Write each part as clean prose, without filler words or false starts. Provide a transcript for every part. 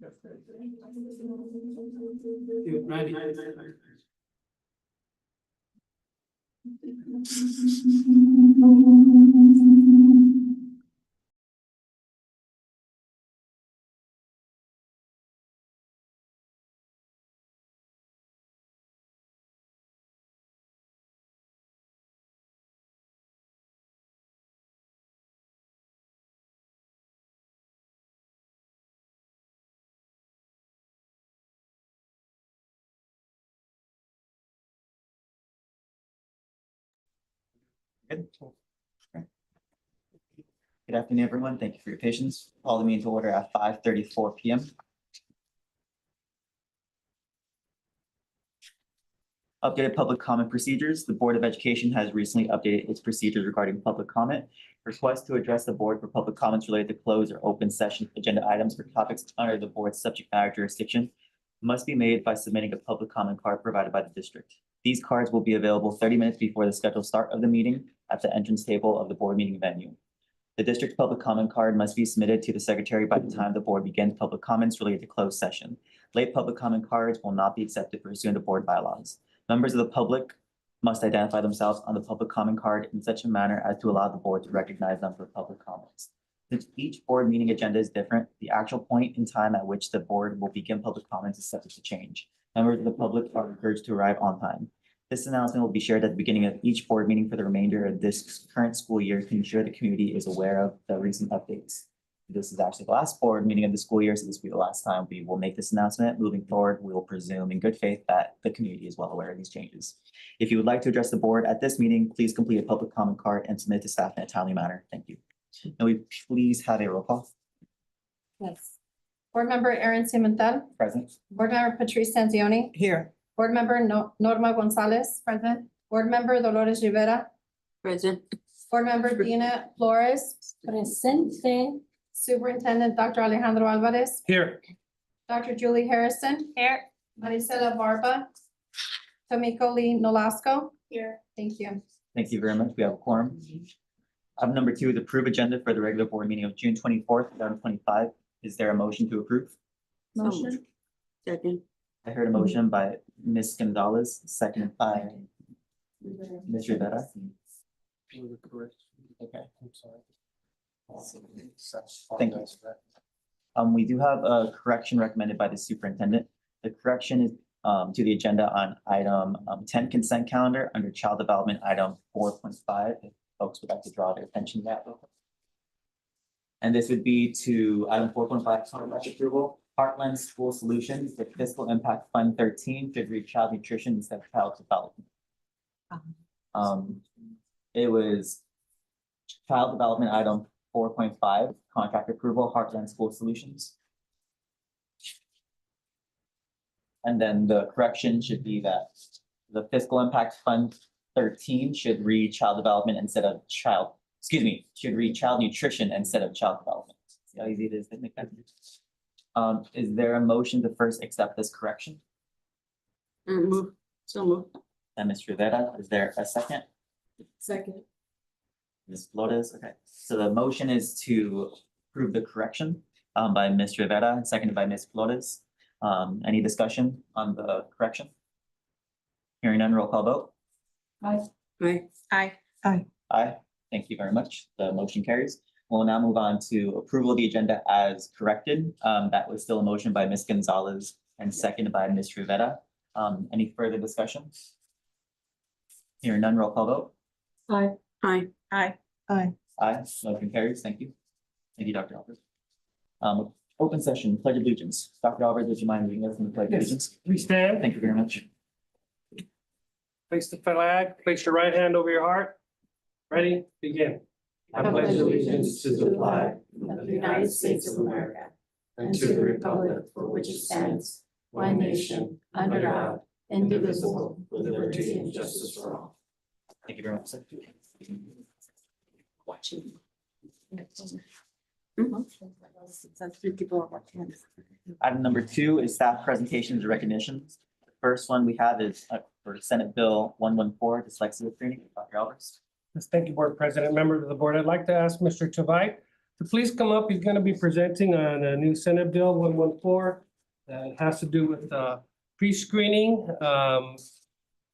Ready. Good. Good afternoon, everyone. Thank you for your patience. Call the meeting to order at 5:34 p.m. Updated public comment procedures. The Board of Education has recently updated its procedures regarding public comment. Requests to address the board for public comments related to closed or open session agenda items for topics under the board's subject matter jurisdiction must be made by submitting a public comment card provided by the district. These cards will be available 30 minutes before the scheduled start of the meeting at the entrance table of the board meeting venue. The district's public comment card must be submitted to the secretary by the time the board begins public comments related to closed session. Late public comment cards will not be accepted pursuant to board bylaws. Members of the public must identify themselves on the public comment card in such a manner as to allow the board to recognize them for public comments. Since each board meeting agenda is different, the actual point in time at which the board will begin public comments is subject to change. Members of the public are encouraged to arrive on time. This announcement will be shared at the beginning of each board meeting for the remainder of this current school year to ensure the community is aware of the recent updates. This is actually the last board meeting of the school year, so this will be the last time we will make this announcement. Moving forward, we will presume in good faith that the community is well aware of these changes. If you would like to address the board at this meeting, please complete a public comment card and submit to staff in a timely manner. Thank you. Now we please have a roll call. Yes. Board Member Aaron Cimental, Present. Board Member Patrice Sanzioni, Here. Board Member Norma Gonzalez, present. Board Member Dolores Rivera, Present. Board Member Dina Flores, Presente. Superintendent Dr. Alejandro Alvarez, Here. Dr. Julie Harrison. Here. Maricela Barba, Tomiko Lee Nolasco. Here. Thank you. Thank you very much. We have a quorum. Item number 2 is approve agenda for the regular board meeting of June 24th, 2025. Is there a motion to approve? Motion. Second. I heard a motion by Ms. Gonzalez, seconded by Ms. Rivera. Okay. I'm sorry. Thank you. We do have a correction recommended by the superintendent. The correction is to the agenda on item 10 consent calendar under child development item 4.5. If folks would like to draw their attention to that. And this would be to item 4.5 contract approval. Heartland School Solutions, the fiscal impact fund 13 should read child nutrition instead of child development. It was child development item 4.5 contract approval, Heartland School Solutions. And then the correction should be that the fiscal impact fund 13 should read child development instead of should read child nutrition instead of child development. See how easy it is to make that? Is there a motion to first accept this correction? Move. So move. And Ms. Rivera, is there a second? Second. Ms. Flores, okay. So the motion is to approve the correction by Ms. Rivera, seconded by Ms. Flores. Any discussion on the correction? Hearing none, roll call vote. Aye. Aye. Aye. Aye. Thank you very much. The motion carries. We'll now move on to approval of the agenda as corrected. That was still a motion by Ms. Gonzalez and seconded by Ms. Rivera. Any further discussion? Hearing none, roll call vote. Aye. Aye. Aye. Aye. Aye. Motion carries. Thank you. Thank you, Dr. Albert. Open session, pledge of allegiance. Dr. Albert, would you mind reading us from the pledge of allegiance? Please stand. Thank you very much. Place the flag, place your right hand over your heart. Ready, begin. I pledge allegiance to the flag of the United States of America and to the republic for which it stands, one nation, under God, indivisible, with liberty and justice for all. Thank you very much, sir. Watching. Three people are watching. Item number 2 is staff presentations and recognitions. The first one we have is for Senate Bill 114, dyslexia training. Dr. Alvarez. Yes, thank you, Board President. Members of the board, I'd like to ask Mr. Tavite to please come up. He's gonna be presenting on a new Senate Bill 114 that has to do with pre-screening.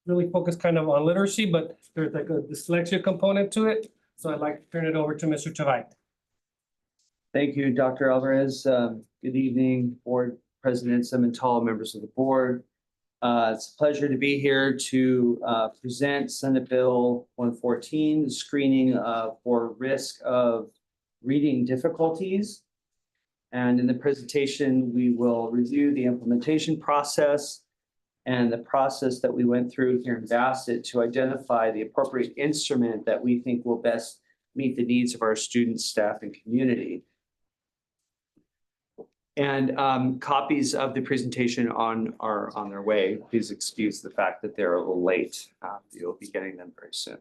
Really focused kind of on literacy, but there's like a dyslexia component to it. So I'd like to turn it over to Mr. Tavai. Thank you, Dr. Alvarez. Good evening, Board President Simmental, members of the board. It's a pleasure to be here to present Senate Bill 114, the screening for risk of reading difficulties. And in the presentation, we will review the implementation process and the process that we went through here in Bassett to identify the appropriate instrument that we think will best meet the needs of our students, staff, and community. And copies of the presentation are on their way. Please excuse the fact that they're a little late. You'll be getting them very soon.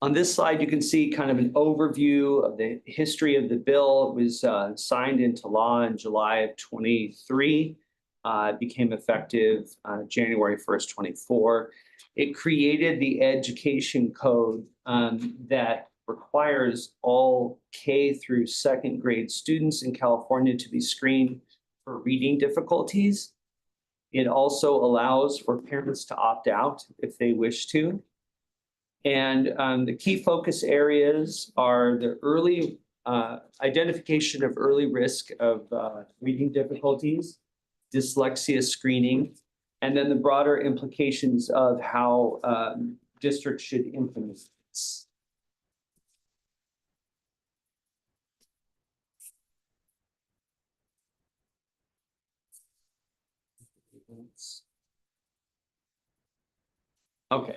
On this slide, you can see kind of an overview of the history of the bill. It was signed into law in July of 23. It became effective January 1st, 24. It created the education code that requires all K through second grade students in California to be screened for reading difficulties. It also allows for parents to opt out if they wish to. And the key focus areas are the early identification of early risk of reading difficulties, dyslexia screening, and then the broader implications of how districts should implement this. Okay.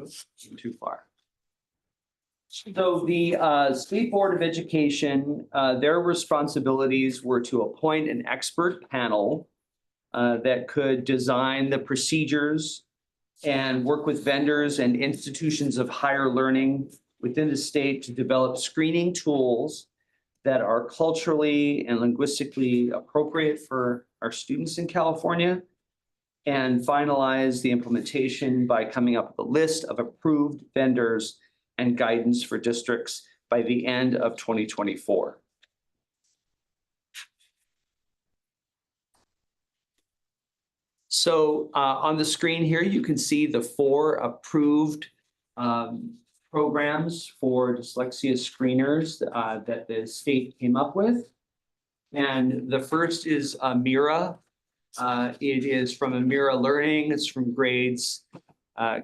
Oops, too far. So the State Board of Education, their responsibilities were to appoint an expert panel that could design the procedures and work with vendors and institutions of higher learning within the state to develop screening tools that are culturally and linguistically appropriate for our students in California, and finalize the implementation by coming up with a list of approved vendors and guidance for districts by the end of 2024. So on the screen here, you can see the 4 approved programs for dyslexia screeners that the state came up with. And the first is Mira. It is from Amira Learning. It's from grades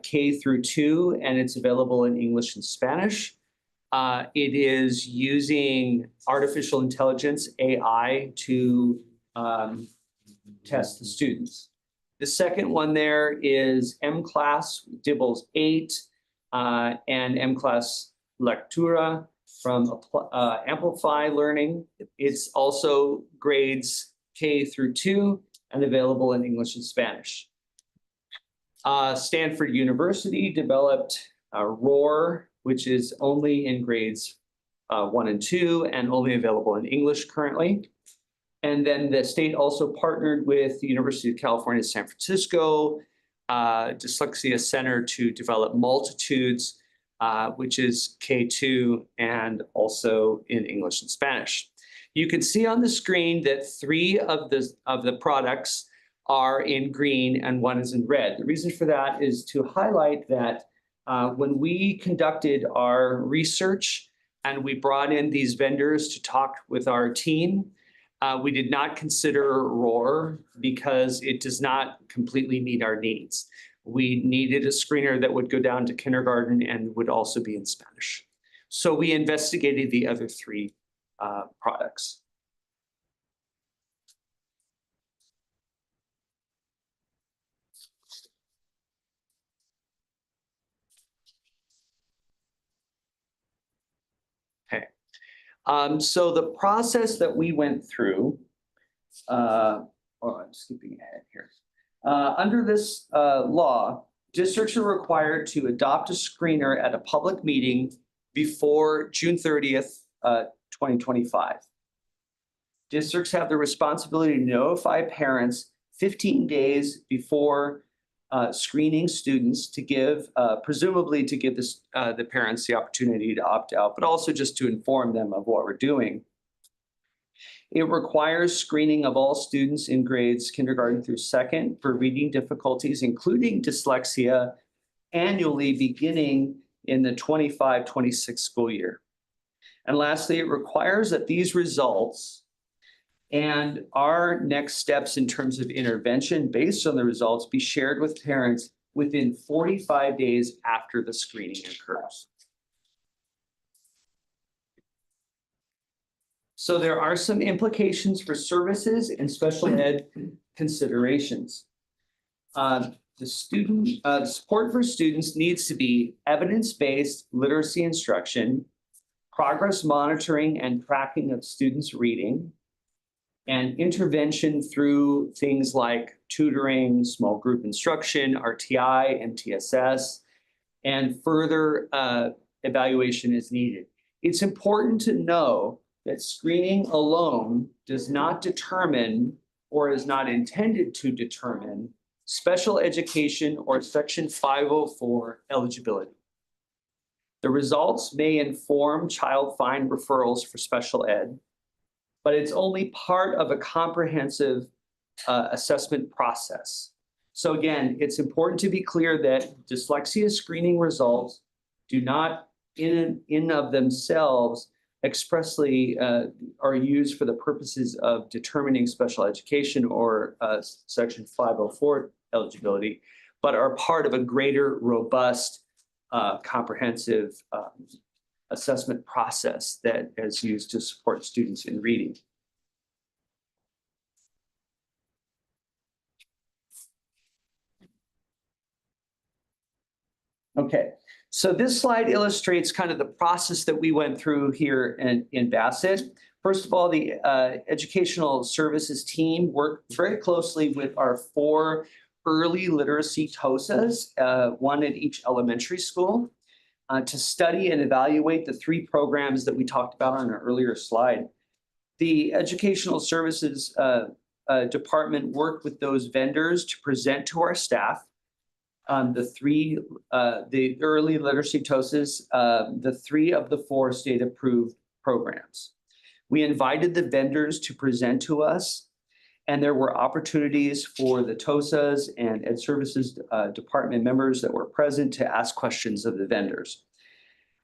K through 2, and it's available in English and Spanish. It is using artificial intelligence, AI, to test the students. The second one there is M-Class, Dibbles 8, and M-Class Lectura from Amplify Learning. It's also grades K through 2 and available in English and Spanish. Stanford University developed ROAR, which is only in grades 1 and 2 and only available in English currently. And then the state also partnered with the University of California, San Francisco, Dyslexia Center to develop Multitudes, which is K2 and also in English and Spanish. You can see on the screen that 3 of the products are in green and 1 is in red. The reason for that is to highlight that when we conducted our research and we brought in these vendors to talk with our team, we did not consider ROAR because it does not completely meet our needs. We needed a screener that would go down to kindergarten and would also be in Spanish. So we investigated the other 3 products. Okay. So the process that we went through, I'm skipping ahead here. Under this law, districts are required to adopt a screener at a public meeting before June 30th, 2025. Districts have the responsibility to notify parents 15 days before screening students to give, presumably to give the parents the opportunity to opt out, but also just to inform them of what we're doing. It requires screening of all students in grades kindergarten through second for reading difficulties, including dyslexia, annually beginning in the 25-26 school year. And lastly, it requires that these results and our next steps in terms of intervention based on the results be shared with parents within 45 days after the screening occurs. So there are some implications for services and special ed considerations. The support for students needs to be evidence-based literacy instruction, progress monitoring and tracking of students' reading, and intervention through things like tutoring, small group instruction, RTI, MTSS, and further evaluation is needed. It's important to know that screening alone does not determine or is not intended to determine special education or Section 504 eligibility. The results may inform child find referrals for special ed, but it's only part of a comprehensive assessment process. So again, it's important to be clear that dyslexia screening results do not in of themselves expressly are used for the purposes of determining special education or Section 504 eligibility, but are part of a greater, robust, comprehensive assessment process that is used to support students in reading. Okay, so this slide illustrates kind of the process that we went through here in Bassett. First of all, the educational services team worked very closely with our 4 early literacy TOSAs, one at each elementary school, to study and evaluate the 3 programs that we talked about on an earlier slide. The educational services department worked with those vendors to present to our staff the early literacy TOSAs, the 3 of the 4 state approved programs. We invited the vendors to present to us, and there were opportunities for the TOSAs and Ed Services department members that were present to ask questions of the vendors.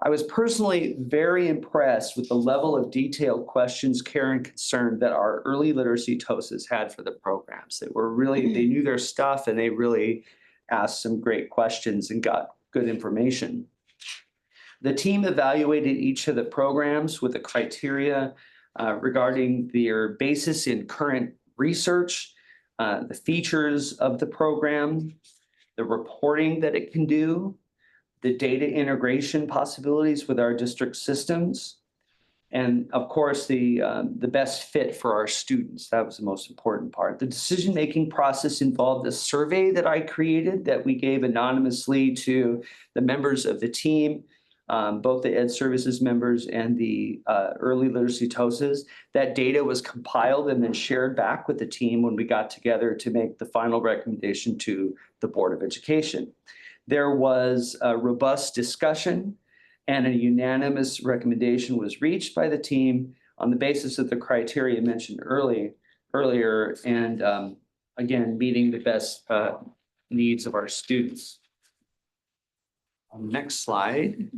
I was personally very impressed with the level of detailed questions, care, and concern that our early literacy TOSAs had for the programs. They were really, they knew their stuff, and they really asked some great questions and got good information. The team evaluated each of the programs with the criteria regarding their basis in current research, the features of the program, the reporting that it can do, the data integration possibilities with our district systems, and of course, the best fit for our students. That was the most important part. The decision-making process involved a survey that I created that we gave anonymously to the members of the team, both the Ed Services members and the early literacy TOSAs. That data was compiled and then shared back with the team when we got together to make the final recommendation to the Board of Education. There was a robust discussion, and a unanimous recommendation was reached by the team on the basis of the criteria mentioned earlier, and again, meeting the best needs of our students. On the next slide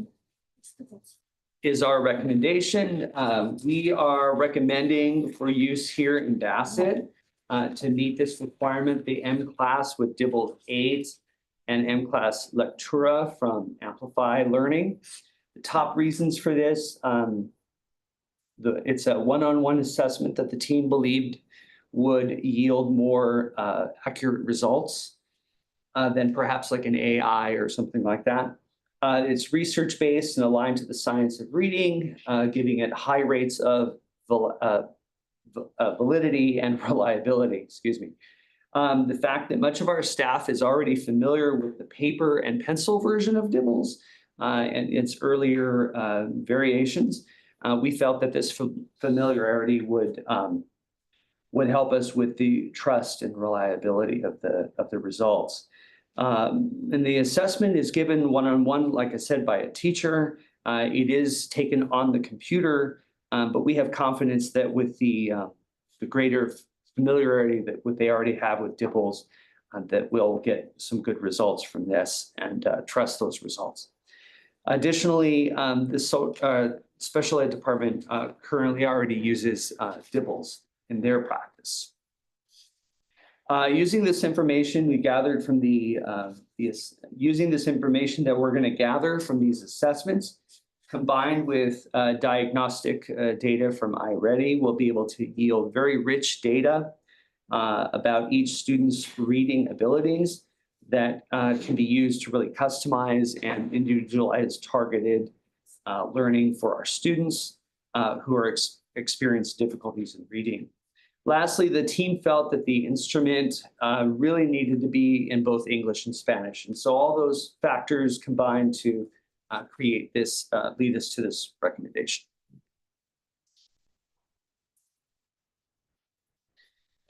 is our recommendation. We are recommending for use here in Bassett to meet this requirement, the M-Class with Dibble aids and M-Class Lectura from Amplify Learning. The top reasons for this, it's a one-on-one assessment that the team believed would yield more accurate results than perhaps like an AI or something like that. It's research-based and aligned to the science of reading, giving it high rates of validity and reliability, excuse me. The fact that much of our staff is already familiar with the paper and pencil version of Dibbles and its earlier variations, we felt that this familiarity would help us with the trust and reliability of the results. And the assessment is given one-on-one, like I said, by a teacher. It is taken on the computer, but we have confidence that with the greater familiarity that what they already have with DIBELS, that we'll get some good results from this and trust those results. Additionally, the special ed department currently already uses DIBELS in their practice. Using this information we gathered from using this information that we're going to gather from these assessments, combined with diagnostic data from iReady, we'll be able to yield very rich data about each student's reading abilities that can be used to really customize and individualize targeted learning for our students who are experience difficulties in reading. Lastly, the team felt that the instrument really needed to be in both English and Spanish. And so all those factors combined to create this, lead us to this recommendation.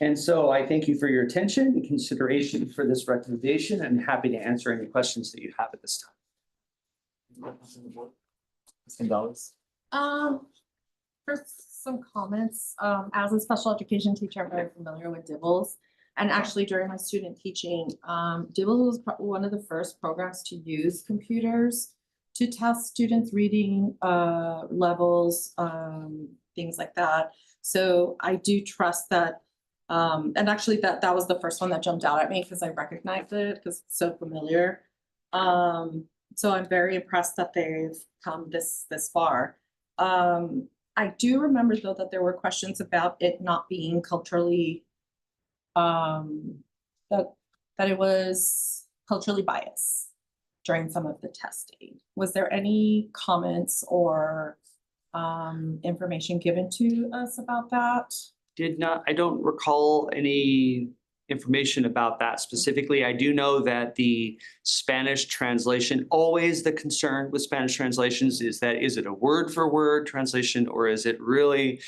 And so I thank you for your attention and consideration for this recommendation, and happy to answer any questions that you have at this time. Ms. Gonzalez? First, some comments. As a special education teacher, I'm very familiar with DIBELS. And actually during my student teaching, DIBELS was one of the first programs to use computers to test students' reading levels, things like that. So I do trust that. And actually that was the first one that jumped out at me because I recognized it because it's so familiar. So I'm very impressed that they've come this far. I do remember though that there were questions about it not being culturally, that it was culturally biased during some of the testing. Was there any comments or information given to us about that? I don't recall any information about that specifically. I do know that the Spanish translation, always the concern with Spanish translations is that, is it a word for word translation or is it really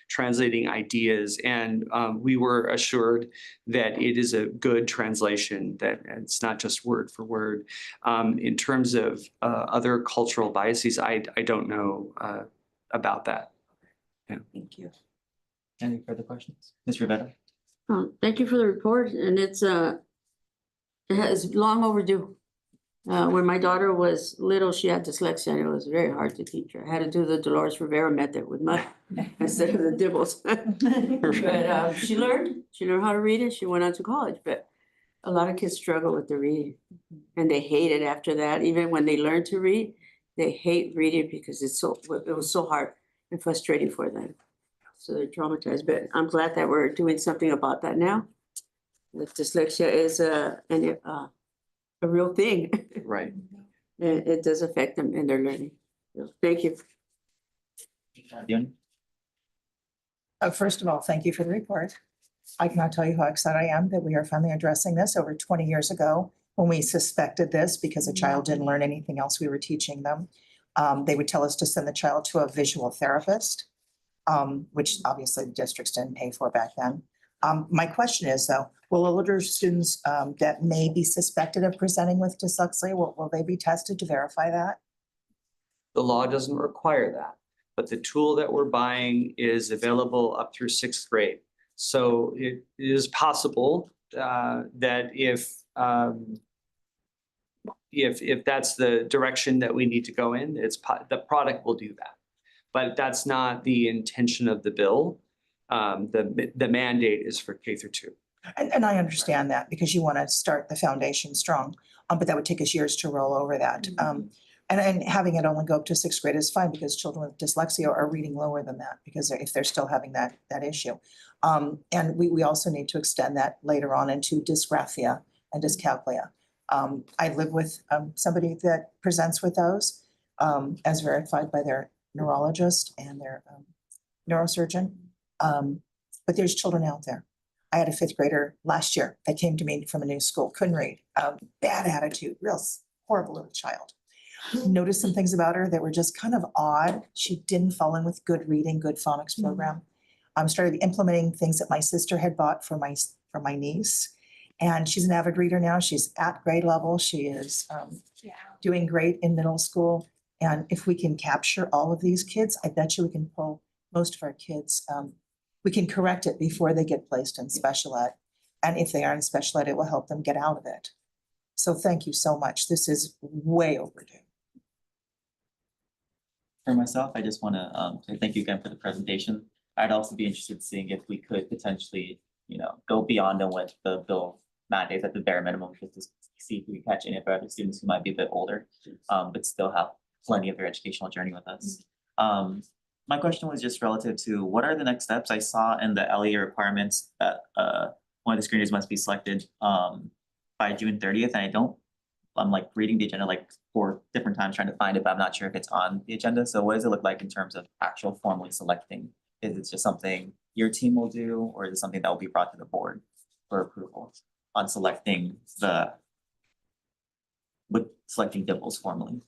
translating ideas? And we were assured that it is a good translation, that it's not just word for word. In terms of other cultural biases, I don't know about that. Yeah. Thank you. Any further questions? Ms. Rivera? Thank you for the report, and it is long overdue. When my daughter was little, she had dyslexia, and it was very hard to teach her. I had to do the Dolores Rivera method with mud instead of the DIBELS. But she learned how to read it. She went on to college, but a lot of kids struggle with the reading, and they hate it after that. Even when they learn to read, they hate reading because it was so hard and frustrating for them. So they're traumatized, but I'm glad that we're doing something about that now. The dyslexia is a real thing. Right. And it does affect them in their learning. So, thank you. Dion? First of all, thank you for the report. I cannot tell you how excited I am that we are finally addressing this. Over 20 years ago, when we suspected this because a child didn't learn anything else we were teaching them, they would tell us to send the child to a visual therapist, which obviously the districts didn't pay for back then. My question is though, will older students that may be suspected of presenting with dyslexia, will they be tested to verify that? The law doesn't require that, but the tool that we're buying is available up through 6th grade. So it is possible that if that's the direction that we need to go in, the product will do that. But that's not the intention of the bill. The mandate is for K through 2. And I understand that because you want to start the foundation strong, but that would take us years to roll over that. And having it only go up to 6th grade is fine because children with dyslexia are reading lower than that because if they're still having that issue. And we also need to extend that later on into dysgraphia and dyscalculia. I live with somebody that presents with those as verified by their neurologist and their neurosurgeon. But there's children out there. I had a 5th grader last year that came to me from a new school, couldn't read, bad attitude, real horrible little child. Noticed some things about her that were just kind of odd. She didn't fall in with good reading, good phonics program. Started implementing things that my sister had bought for my niece. And she's an avid reader now. She's at grade level. She is doing great in middle school. And if we can capture all of these kids, I bet you we can pull most of our kids. We can correct it before they get placed in special ed. And if they are in special ed, it will help them get out of it. So thank you so much. This is way overdue. For myself, I just want to say thank you again for the presentation. I'd also be interested in seeing if we could potentially, go beyond than what the bill mandates at the bare minimum, just to see if we can catch any of our other students who might be a bit older, but still have plenty of their educational journey with us. My question was just relative to what are the next steps? I saw in the LEA requirements that one of the screeners must be selected by June 30th, and I'm like reading the agenda like 4 different times trying to find it, but I'm not sure if it's on the agenda. So what does it look like in terms of actual formally selecting? Is it just something your team will do, or is it something that will be brought to the board for approval on selecting DIPLs formally?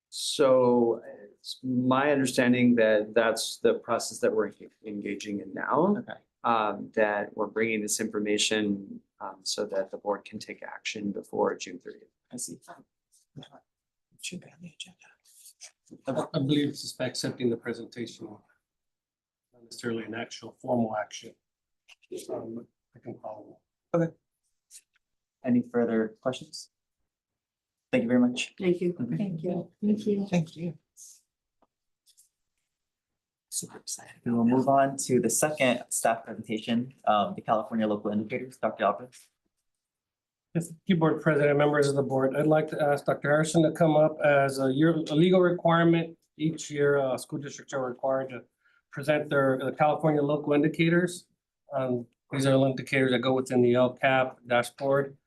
So it's my understanding that that's the process that we're engaging in now. Okay. That we're bringing this information so that the board can take action before June 30th. I see. It should be on the agenda. I believe it's just by accepting the presentation, not necessarily an actual formal action. I can follow. Any further questions? Thank you very much. Thank you. Thank you. Thank you. Thank you. Super excited. We will move on to the second staff presentation, the California local indicators. Dr. Alvarez. Yes, thank you, Board President, members of the board. I'd like to ask Dr. Harrison to come up as a legal requirement. Each year, school districts are required to present their California local indicators. These are indicators that go within the LCAP dashboard.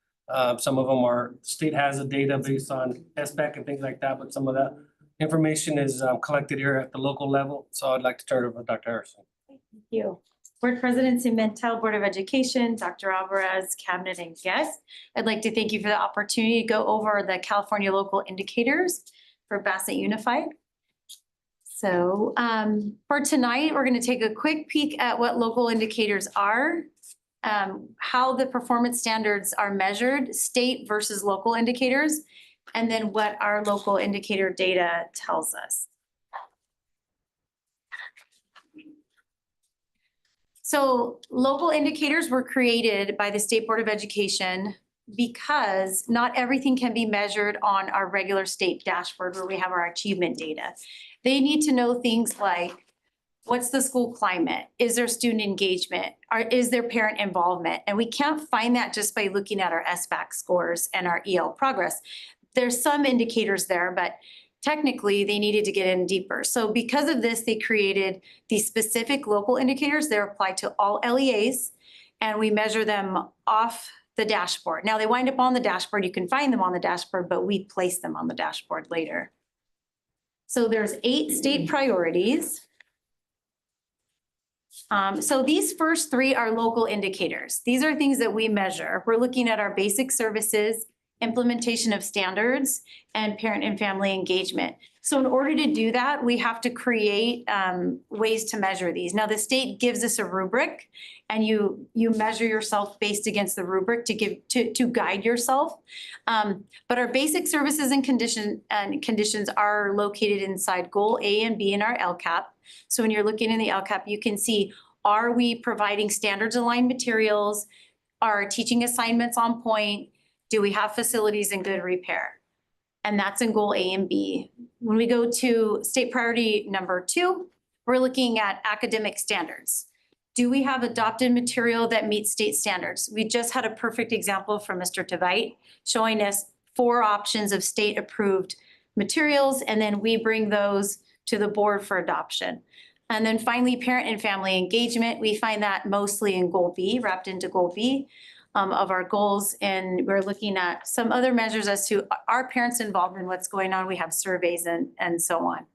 Some of them state has a data based on SBAC and things like that, but some of that information is collected here at the local level. So I'd like to turn it over to Dr. Harrison. Thank you. Board President Cimentel, Board of Education, Dr. Alvarez, Cabinet, and guests. I'd like to thank you for the opportunity to go over the California local indicators for Bassett Unified. So for tonight, we're going to take a quick peek at what local indicators are, how the performance standards are measured, state versus local indicators, and then what our local indicator data tells us. So local indicators were created by the State Board of Education because not everything can be measured on our regular state dashboard where we have our achievement data. They need to know things like, what's the school climate? Is there student engagement? Is there parent involvement? And we can't find that just by looking at our SBAC scores and our EL progress. There's some indicators there, but technically they needed to get in deeper. So because of this, they created these specific local indicators. They're applied to all LEAs, and we measure them off the dashboard. Now they wind up on the dashboard. You can find them on the dashboard, but we place them on the dashboard later. So there's 8 state priorities. So these first 3 are local indicators. These are things that we measure. We're looking at our basic services, implementation of standards, and parent and family engagement. So in order to do that, we have to create ways to measure these. Now the state gives us a rubric, and you measure yourself based against the rubric to guide yourself. But our basic services and conditions are located inside goal A and B in our LCAP. So when you're looking in the LCAP, you can see, are we providing standards aligned materials? Are teaching assignments on point? Do we have facilities in good repair? And that's in goal A and B. When we go to state priority number 2, we're looking at academic standards. Do we have adopted material that meets state standards? We just had a perfect example from Mr. Tveit showing us 4 options of state approved materials, and then we bring those to the board for adoption. And then finally, parent and family engagement. We find that mostly in goal B, wrapped into goal B. Of our goals, and we're looking at some other measures as to our parents involved in what's going on. We have surveys and so on.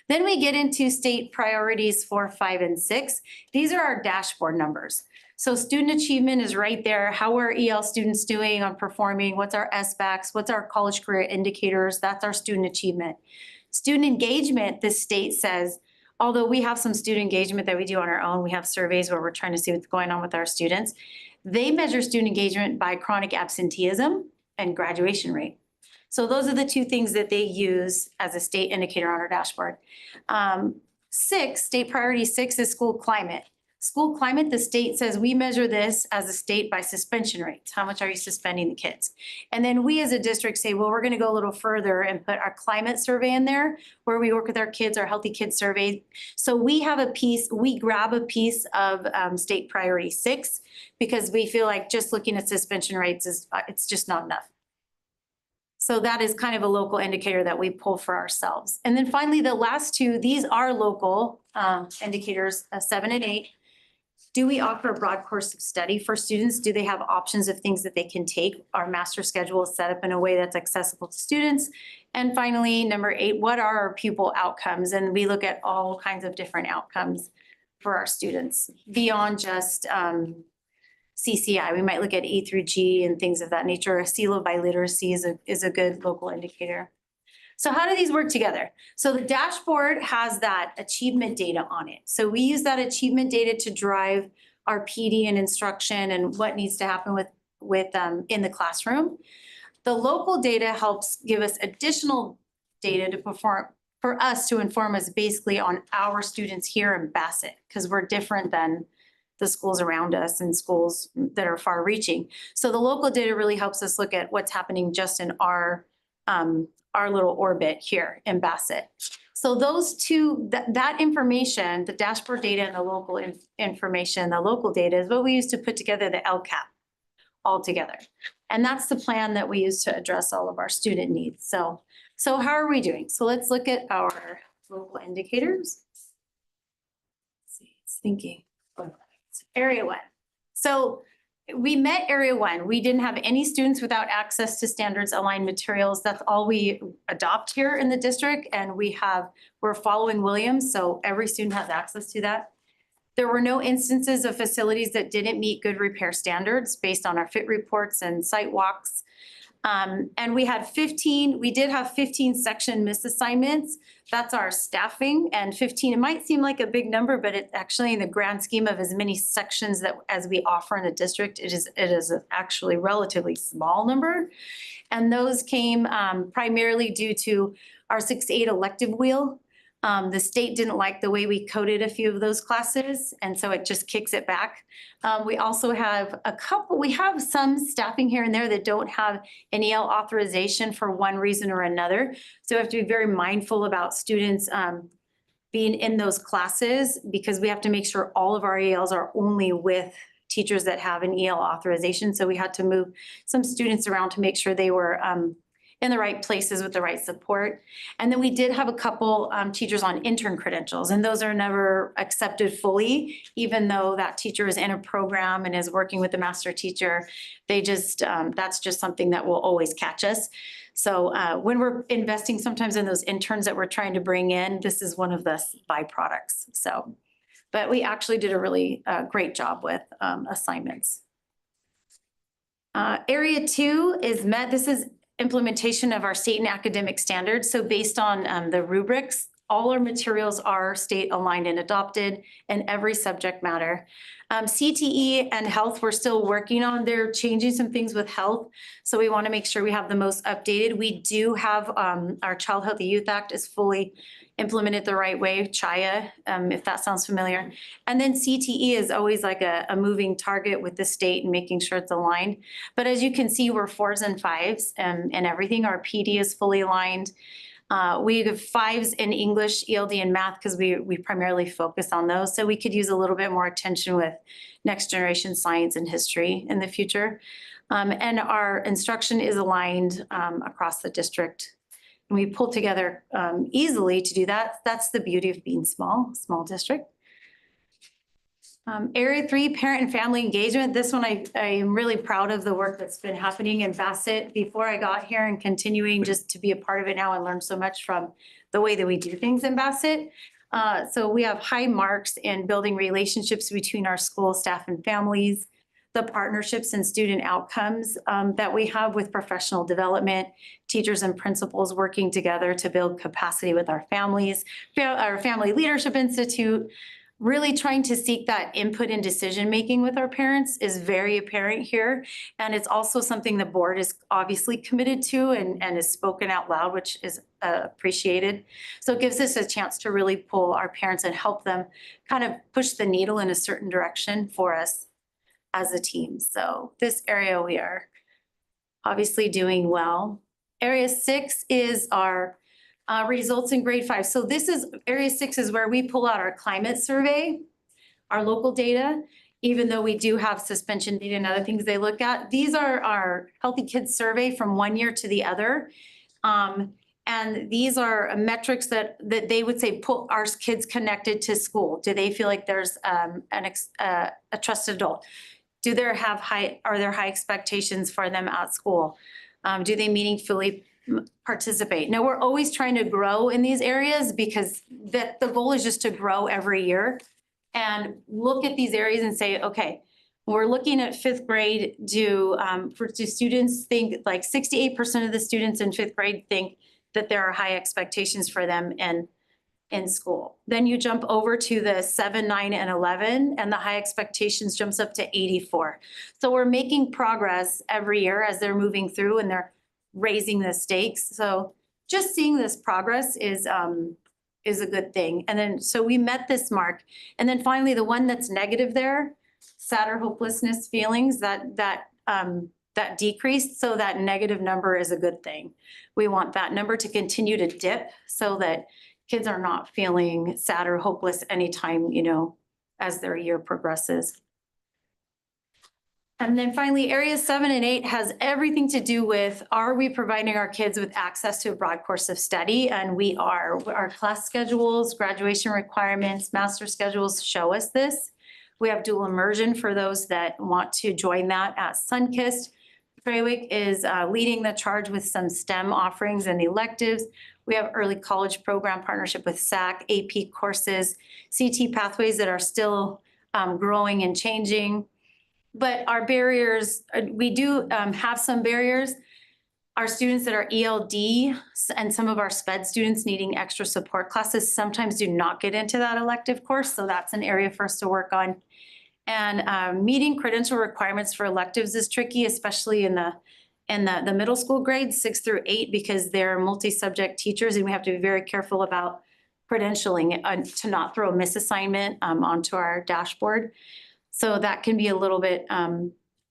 Then we get into state priorities 4, 5, and 6. These are our dashboard numbers. So student achievement is right there. How are EL students doing on performing? What's our SBACs? What's our college career indicators? That's our student achievement. Student engagement, the state says, although we have some student engagement that we do on our own, we have surveys where we're trying to see what's going on with our students. They measure student engagement by chronic absenteeism and graduation rate. So those are the two things that they use as a state indicator on our dashboard. State priority 6 is school climate. School climate, the state says we measure this as a state by suspension rates. How much are you suspending the kids? And then we as a district say, well, we're gonna go a little further and put our climate survey in there where we work with our kids, our healthy kids survey. So we have a piece, we grab a piece of state priority 6 because we feel like just looking at suspension rates is, it's just not enough. So that is kind of a local indicator that we pull for ourselves. And then finally, the last two, these are local indicators, 7 and 8. Do we offer a broad course of study for students? Do they have options of things that they can take? Our master schedule is set up in a way that's accessible to students. And finally, number 8, what are our pupil outcomes? And we look at all kinds of different outcomes for our students beyond just CCI. We might look at A through G and things of that nature. A seal of biliteracy is a good local indicator. So how do these work together? So the dashboard has that achievement data on it. So we use that achievement data to drive our PD and instruction and what needs to happen with in the classroom. The local data helps give us additional data to perform for us to inform us basically on our students here in Bassett, because we're different than the schools around us and schools that are far reaching. So the local data really helps us look at what's happening just in our little orbit here in Bassett. So those two, that information, the dashboard data and the local information, the local data is what we use to put together the LCAP all together. And that's the plan that we use to address all of our student needs. So how are we doing? So let's look at our local indicators. Let's see, it's thinking. Area 1. So we met Area 1. We didn't have any students without access to standards aligned materials. That's all we adopt here in the district. And we're following Williams, so every student has access to that. There were no instances of facilities that didn't meet good repair standards based on our fit reports and site walks. And we did have 15 section misassignments. That's our staffing, and 15, it might seem like a big number, but it actually in the grand scheme of as many sections as we offer in the district, it is actually a relatively small number. And those came primarily due to our 6-8 elective wheel. The state didn't like the way we coded a few of those classes, and so it just kicks it back. We also have we have some staffing here and there that don't have an EL authorization for one reason or another. So we have to be very mindful about students being in those classes because we have to make sure all of our ELs are only with teachers that have an EL authorization. So we had to move some students around to make sure they were in the right places with the right support. And then we did have a couple teachers on intern credentials, and those are never accepted fully, even though that teacher is in a program and is working with the master teacher. They just, that's just something that will always catch us. So when we're investing sometimes in those interns that we're trying to bring in, this is one of the byproducts. So, but we actually did a really great job with assignments. Area 2 is met. This is implementation of our state and academic standards. So based on the rubrics, all our materials are state aligned and adopted in every subject matter. CTE and health, we're still working on. They're changing some things with health. So we want to make sure we have the most updated. We do have our Child Healthy Youth Act is fully implemented the right way, CHIA, if that sounds familiar. And then CTE is always like a moving target with the state and making sure it's aligned. But as you can see, we're 4s and 5s and everything. Our PD is fully aligned. We have 5s in English, ELD, and math because we primarily focus on those. So we could use a little bit more attention with next generation science and history in the future. And our instruction is aligned across the district. And we pull together easily to do that. That's the beauty of being small district. Area 3, parent and family engagement. This one I am really proud of the work that's been happening in Bassett before I got here and continuing just to be a part of it now and learn so much from the way that we do things in Bassett. So we have high marks in building relationships between our school staff and families, the partnerships and student outcomes that we have with professional development, teachers and principals working together to build capacity with our families, our Family Leadership Institute. really trying to seek that input in decision-making with our parents is very apparent here. And it's also something the board is obviously committed to and is spoken out loud, which is appreciated. So it gives us a chance to really pull our parents and help them kind of push the needle in a certain direction for us as a team. So this area we are obviously doing well. Area 6 is our results in grade 5. So this is, area 6 is where we pull out our climate survey, our local data, even though we do have suspension data and other things they look at. These are our Healthy Kids survey from one year to the other. And these are metrics that they would say, put our kids connected to school. Do they feel like there's a trusted adult? Are there high expectations for them at school? Do they meaningfully participate? Now, we're always trying to grow in these areas because the goal is just to grow every year and look at these areas and say, okay, we're looking at 5th grade. Do students think, like 68% of the students in 5th grade think that there are high expectations for them in school. Then you jump over to the 7, 9, and 11, and the high expectations jumps up to 84. So we're making progress every year as they're moving through and they're raising the stakes. So just seeing this progress is a good thing. And then, so we met this mark. And then finally, the one that's negative there, sad or hopelessness feelings, that decreased. So that negative number is a good thing. We want that number to continue to dip so that kids are not feeling sad or hopeless anytime, as their year progresses. And then finally, areas 7 and 8 has everything to do with, are we providing our kids with access to a broad course of study? And we are. Our class schedules, graduation requirements, master schedules show us this. We have dual immersion for those that want to join that at Sunkist. Trawick is leading the charge with some STEM offerings and electives. We have early college program partnership with SAC, AP courses, CT pathways that are still growing and changing. But our barriers, we do have some barriers. Our students that are ELD and some of our SPED students needing extra support classes sometimes do not get into that elective course. So that's an area for us to work on. And meeting credential requirements for electives is tricky, especially in the middle school grades 6 through 8, because they're multi-subject teachers and we have to be very careful about credentialing to not throw a misassignment onto our dashboard. So that can be a little bit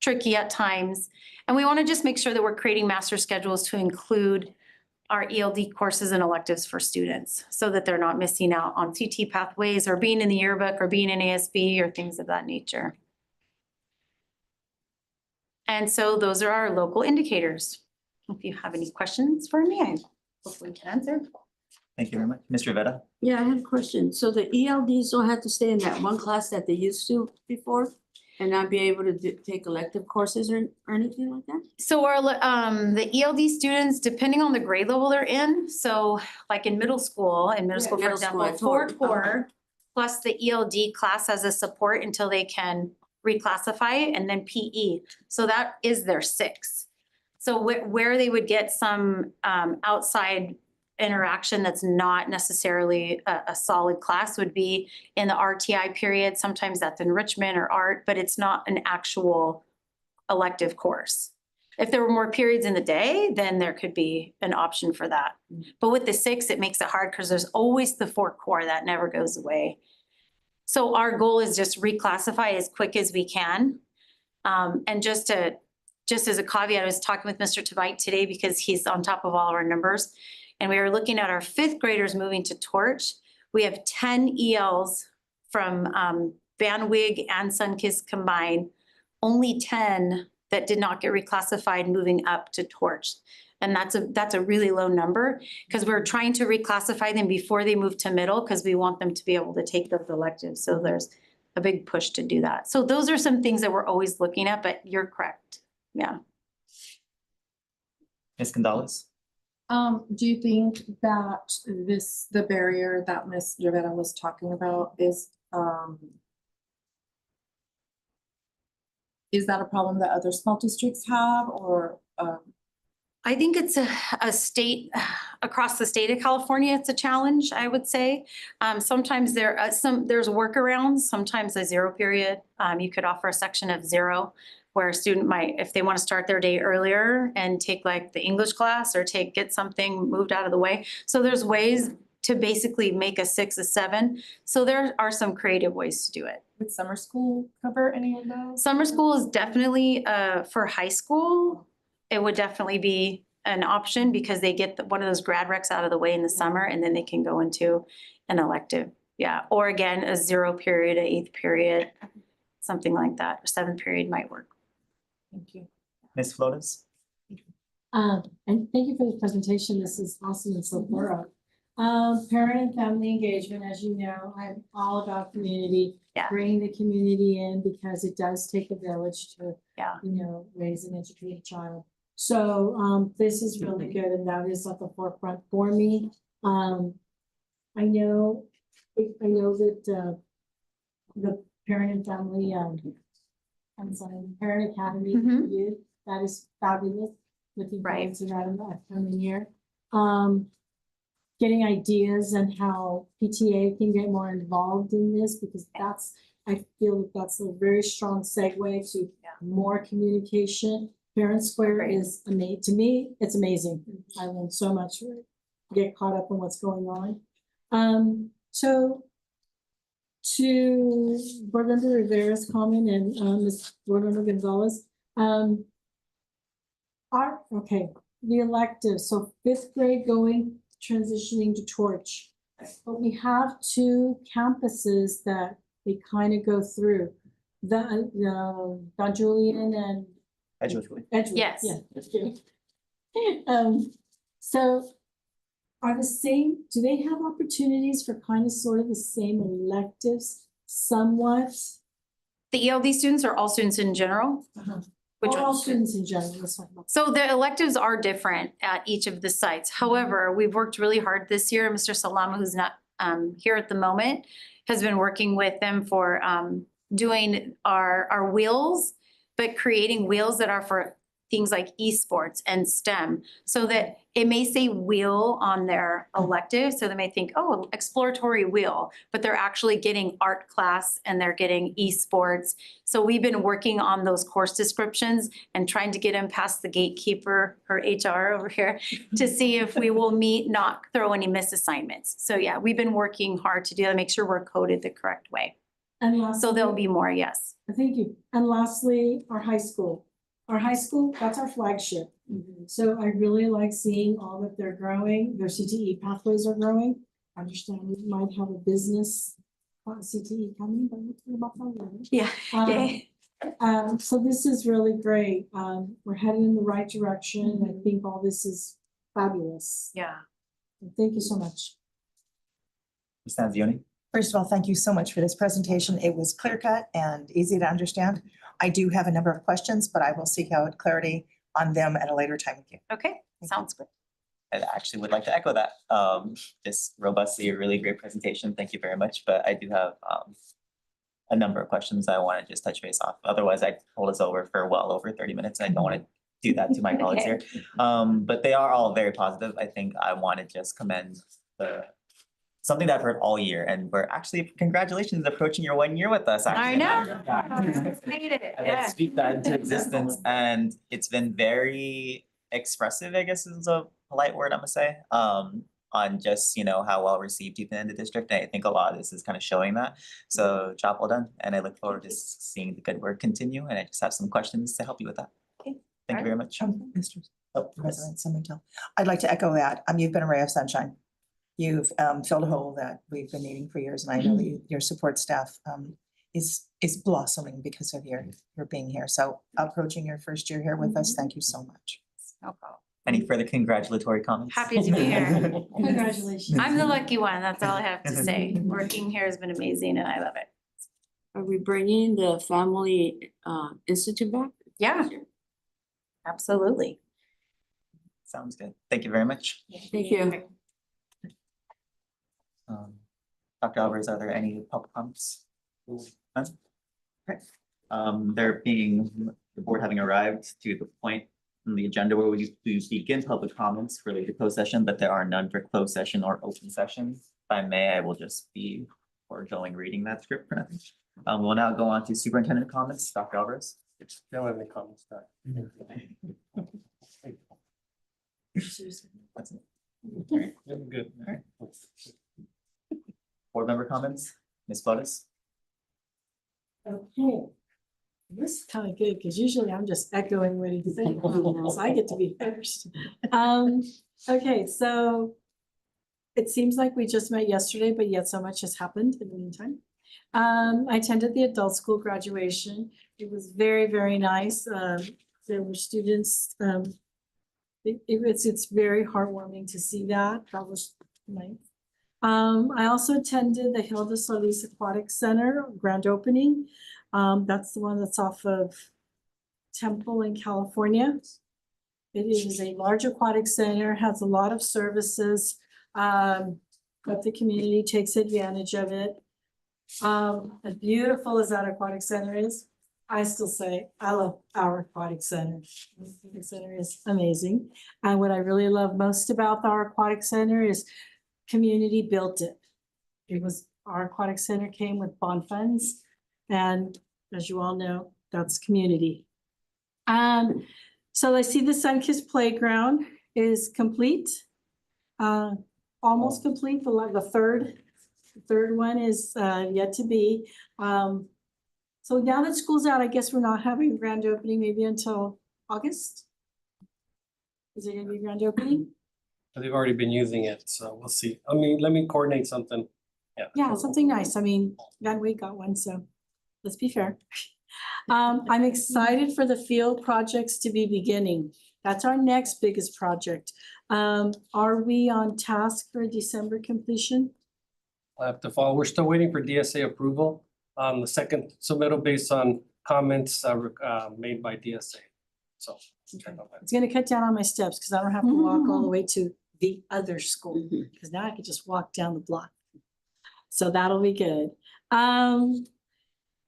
tricky at times. And we want to just make sure that we're creating master schedules to include our ELD courses and electives for students so that they're not missing out on CT pathways or being in the yearbook or being in ASB or things of that nature. And so those are our local indicators. If you have any questions for me, I hopefully can answer. Thank you very much. Mr. Rivera? Yeah, I had a question. So the ELDs don't have to stay in that one class that they used to before and not be able to take elective courses or anything like that? So our, the ELD students, depending on the grade level they're in, so like in middle school, for middle school, example, I core taught. core plus the ELD class as a support until they can reclassify, and then PE. So that is their 6. So where they would get some outside interaction that's not necessarily a solid class would be in the RTI period. Sometimes that's enrichment or art, but it's not an actual elective course. If there were more periods in the day, then there could be an option for that. But with the 6, it makes it hard because there's always the 4 core that never goes away. So our goal is just reclassify as quick as we can. And just as a caveat, I was talking with Mr. Tabite today because he's on top of all our numbers. And we were looking at our 5th graders moving to Torch. We have 10 ELs from Van Wig and Sunkist combined, only 10 that did not get reclassified moving up to Torch. And that's a really low number because we're trying to reclassify them before they move to middle because we want them to be able to take those electives. So there's a big push to do that. So those are some things that we're always looking at, but you're correct. Yeah. Ms. Gonzalez? Do you think that the barrier that Ms. Rivera was talking about is that a problem that other small districts have, or I think it's a state, across the state of California, it's a challenge, I would say. Sometimes there's workarounds, sometimes a 0 period. You could offer a section of 0 where a student might, if they want to start their day earlier and take like the English class or get something moved out of the way. So there's ways to basically make a 6 a 7. So there are some creative ways to do it. Would summer school cover any of those? Summer school is definitely, for high school, it would definitely be an option because they get one of those grad recs out of the way in the summer and then they can go into an elective. Yeah, or again, a 0 period, a 8th period, something like that, or 7th period might work. Thank you. Ms. Flores? And thank you for the presentation. This is awesome and so thorough. Parent and family engagement, as you know, I'm all about community. Yeah. Bringing the community in because it does take a village to, Yeah. raise and educate a child. So, this is really good and that is at the forefront for me. I know that, the parent and family, I'm sorry, Parent Academy for Mhm. youth, that is fabulous. Looking Right. forward to that in the upcoming year. Getting ideas on how PTA can get more involved in this because I feel that that's a very strong segue to more communication. Parent Square Great. is to me, it's amazing. I learned so much, get caught up in what's going on. So to Board Member Rivera's comment and Ms. Board Member Gonzalez, the electives, so 5th grade transitioning to Torch. But we have 2 campuses that they kind of go through. Don Julian and Edgewood. Edgewood. Yes. Yeah, that's good. So are do they have opportunities for kind of sort of the same electives somewhat? The ELD students or all students in general? Which Or all ones? students in general, that's what. So the electives are different at each of the sites. However, we've worked really hard this year. Mr. Salama, who's not here at the moment, has been working with them for doing our wheels, but creating wheels that are for things like esports and STEM, so that it may say wheel on their elective, so they may think, oh, exploratory wheel, but they're actually getting art class and they're getting esports. So we've been working on those course descriptions and trying to get them past the gatekeeper or HR over here to see if we will not throw any misassignments. So yeah, we've been working hard to do that, make sure we're coded the correct way. And lastly. So there'll be more, yes. Thank you. And lastly, our high school. Our high school, that's our flagship. So I really like seeing all that they're growing. Their CTE pathways are growing. I understand we might have a business CTE coming, but we'll talk about that later. Yeah. Yay. So this is really great. We're heading in the right direction. I think all this is fabulous. Yeah. Thank you so much. Ms. Stanzioni? First of all, thank you so much for this presentation. It was clear cut and easy to understand. I do have a number of questions, but I will seek out clarity on them at a later time with you. Okay, sounds good. I actually would like to echo that. Just robustly, a really great presentation. Thank you very much. But I do have a number of questions I want to just touch base off. Otherwise, I hold us over for well over 30 minutes. I don't want to do that to my colleagues here. But they are all very positive. I think I want to just commend something that I've heard all year, and we're actually, congratulations, approaching your 1 year with us. I actually. know. Made it, And yeah. let's speak that into existence, and it's been very expressive, I guess is a polite word I'm gonna say, on just, how well received you've been in the district, and I think a lot of this is kind of showing that. So job well done, and I look forward to seeing the good work continue, and I just have some questions to help you with that. Okay. Thank you very much. Mr. Oh, yes. President Summerville, I'd like to echo that. You've been a ray of sunshine. You've filled a hole that we've been needing for years, and I know that your support staff is blossoming because of your being here. So approaching your first year here with us, thank you so much. No problem. Any further congratulatory comments? Happy to be here. Congratulations. I'm the lucky one, that's all I have to say. Working here has been amazing and I love it. Are we bringing the family institute back? Yeah, absolutely. Sounds good. Thank you very much. Thank you. Dr. Alvarez, are there any public comments? None? Okay. The board having arrived to the point on the agenda where we begin public comments related to closed session, but there are none for closed session or open session. If I may, I will just be foregoing reading that script for now. We'll now go on to superintendent comments. Dr. Alvarez. Don't have any comments, Doc. That's it. Yeah, good. Board member comments, Ms. Flores. Okay. This is kind of good, because usually I'm just echoing what he's saying, so I get to be first. Okay, so it seems like we just met yesterday, but yet so much has happened in the meantime. I attended the adult school graduation. It was very, very nice. There were students, it's very heartwarming to see that. That was nice. I also attended the Hilda Solis Aquatic Center grand opening. That's the one that's off of Temple in California. It is a large aquatic center, has a lot of services. But the community takes advantage of it. As beautiful as that aquatic center is, I still say I love our aquatic center. The aquatic center is amazing. And what I really love most about our aquatic center is community built it. It was, our aquatic center came with bond funds. And as you all know, that's community. So I see the Sunkist Playground is complete. Almost complete, the third one is yet to be. So now that school's out, I guess we're not having a grand opening maybe until August? Is it gonna be a grand opening? They've already been using it, so we'll see. I mean, let me coordinate something. Yeah, something nice. I mean, Van Wee got one, so let's be fair. I'm excited for the field projects to be beginning. That's our next biggest project. Are we on task for December completion? I have to follow. We're still waiting for DSA approval on the second submittal based on comments made by DSA. So. It's gonna cut down on my steps because I don't have to walk all the way to the other school, because now I can just walk down the block. So that'll be good.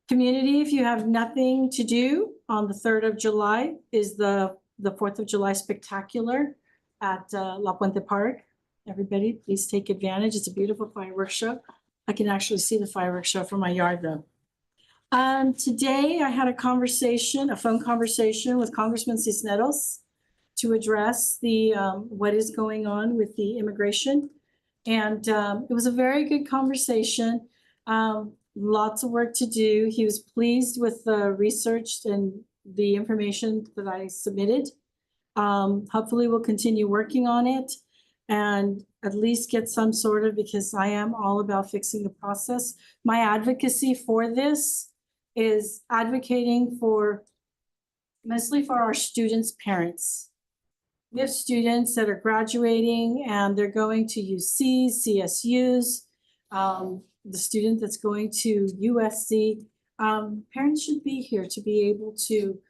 Community, if you have nothing to do, on the 3rd of July is the 4th of July Spectacular at La Puente Park. Everybody, please take advantage. It's a beautiful fireworks show. I can actually see the fireworks show from my yard though. Today I had a phone conversation with Congressman Cisneros to address the what is going on with the immigration. And it was a very good conversation. Lots of work to do. He was pleased with the research and the information that I submitted. Hopefully we'll continue working on it and at least get some sort of, because I am all about fixing the process. My advocacy for this is advocating for, mostly for our students' parents. We have students that are graduating and they're going to UCs, CSUs, the student that's going to USD. Parents should be here to be able to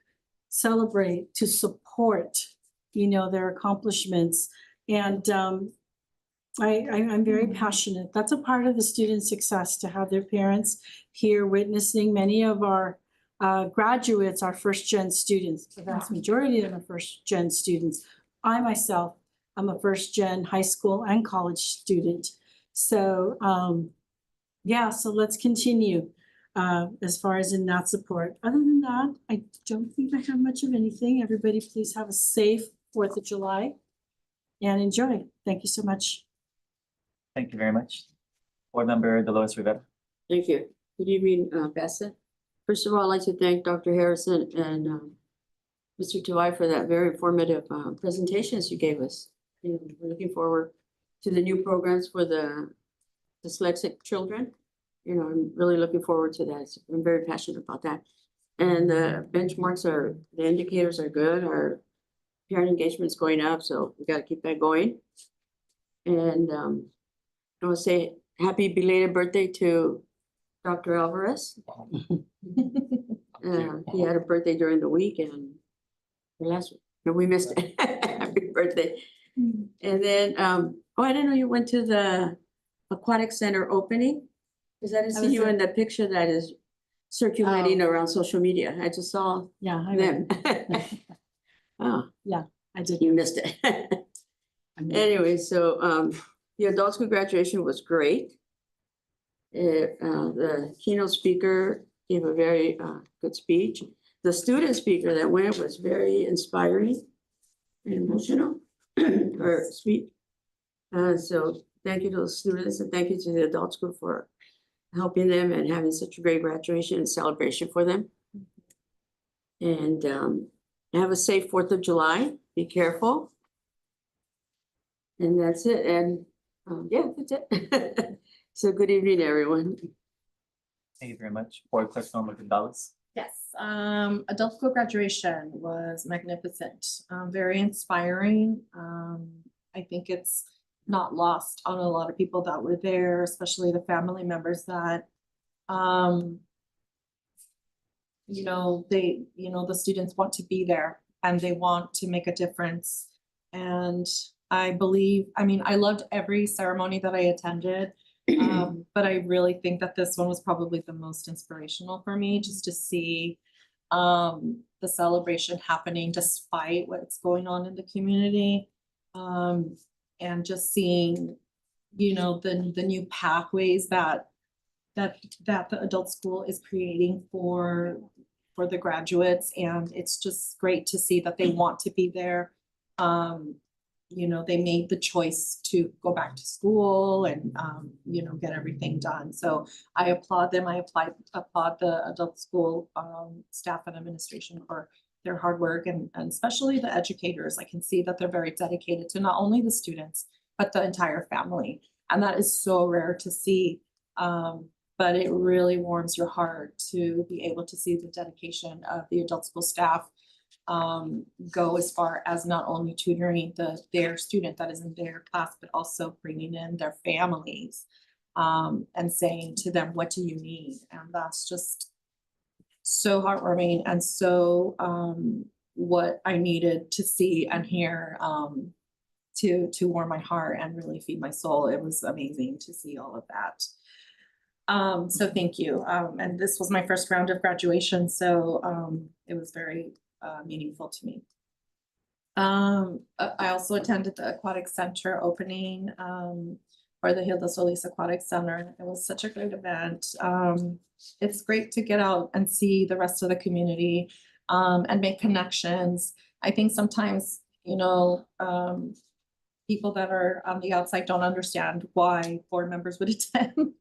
celebrate, to support, their accomplishments. And I'm very passionate. That's a part of the student success, to have their parents here witnessing. Many of our graduates are first-gen students. The vast majority of them are first-gen students. I myself, I'm a first-gen high school and college student. So yeah, so let's continue as far as in that support. Other than that, I don't think I have much of anything. Everybody please have a safe 4th of July and enjoy. Thank you so much. Thank you very much. Board member Dolores Rivera. Thank you. Good evening, Bassett. First of all, I'd like to thank Dr. Harrison and Mr. Tuai for that very informative presentations you gave us. And we're looking forward to the new programs for the dyslexic children. I'm really looking forward to that. I'm very passionate about that. And the benchmarks the indicators are good. Our parent engagement is going up, so we got to keep that going. And I want to say happy belated birthday to Dr. Alvarez. He had a birthday during the week and last week. No, we missed it. Happy birthday. And then, I didn't know you went to the aquatic center opening. Because I didn't see you in the picture that is circulating around social media. I just saw Yeah, I them. Oh, I did. you missed it. Anyway, so the adult school graduation was great. The keynote speaker gave a very good speech. The student speaker that went was very inspiring and emotional, her speech. So thank you to the students and thank you to the adult school for helping them and having such a great graduation and celebration for them. And have a safe 4th of July. Be careful. And that's it. And yeah, that's it. So good evening, everyone. Thank you very much. Board Clerk Norma Gonzalez. Yes, adult school graduation was magnificent, very inspiring. I think it's not lost on a lot of people that were there, especially the family members that, the students want to be there and they want to make a difference. And I loved every ceremony that I attended. But I really think that this one was probably the most inspirational for me, just to see the celebration happening despite what's going on in the community. And just seeing, the new pathways that the adult school is creating for the graduates. And it's just great to see that they want to be there. They made the choice to go back to school and, get everything done. So I applaud them. I applaud the adult school staff and administration for their hard work and especially the educators. I can see that they're very dedicated to not only the students, but the entire family. And that is so rare to see. But it really warms your heart to be able to see the dedication of the adult school staff go as far as not only tutoring their student that is in their class, but also bringing in their families and saying to them, what do you need? And that's just so heartwarming and so what I needed to see and hear to warm my heart and really feed my soul. It was amazing to see all of that. So thank you. And this was my first round of graduation, so it was very meaningful to me. I also attended the aquatic center opening for the Hilda Solis Aquatic Center. It was such a great event. It's great to get out and see the rest of the community and make connections. I think sometimes, people that are on the outside don't understand why board members would attend,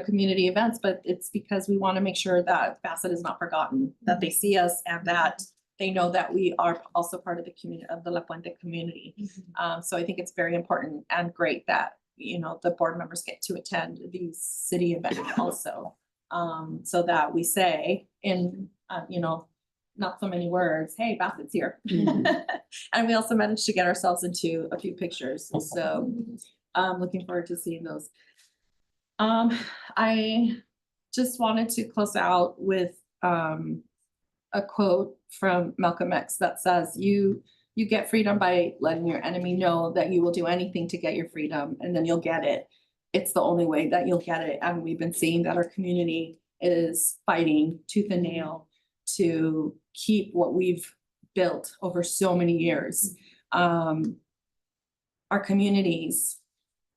community events, but it's because we want to make sure that Bassett is not forgotten, that they see us and that they know that we are also part of the community of the La Puente community. So I think it's very important and great that, the board members get to attend these city events also. So that we say in, not so many words, hey, Bassett's here. And we also managed to get ourselves into a few pictures. So I'm looking forward to seeing those. I just wanted to close out with a quote from Malcolm X that says, you get freedom by letting your enemy know that you will do anything to get your freedom, and then you'll get it. It's the only way that you'll get it. And we've been seeing that our community is fighting tooth and nail to keep what we've built over so many years. Our communities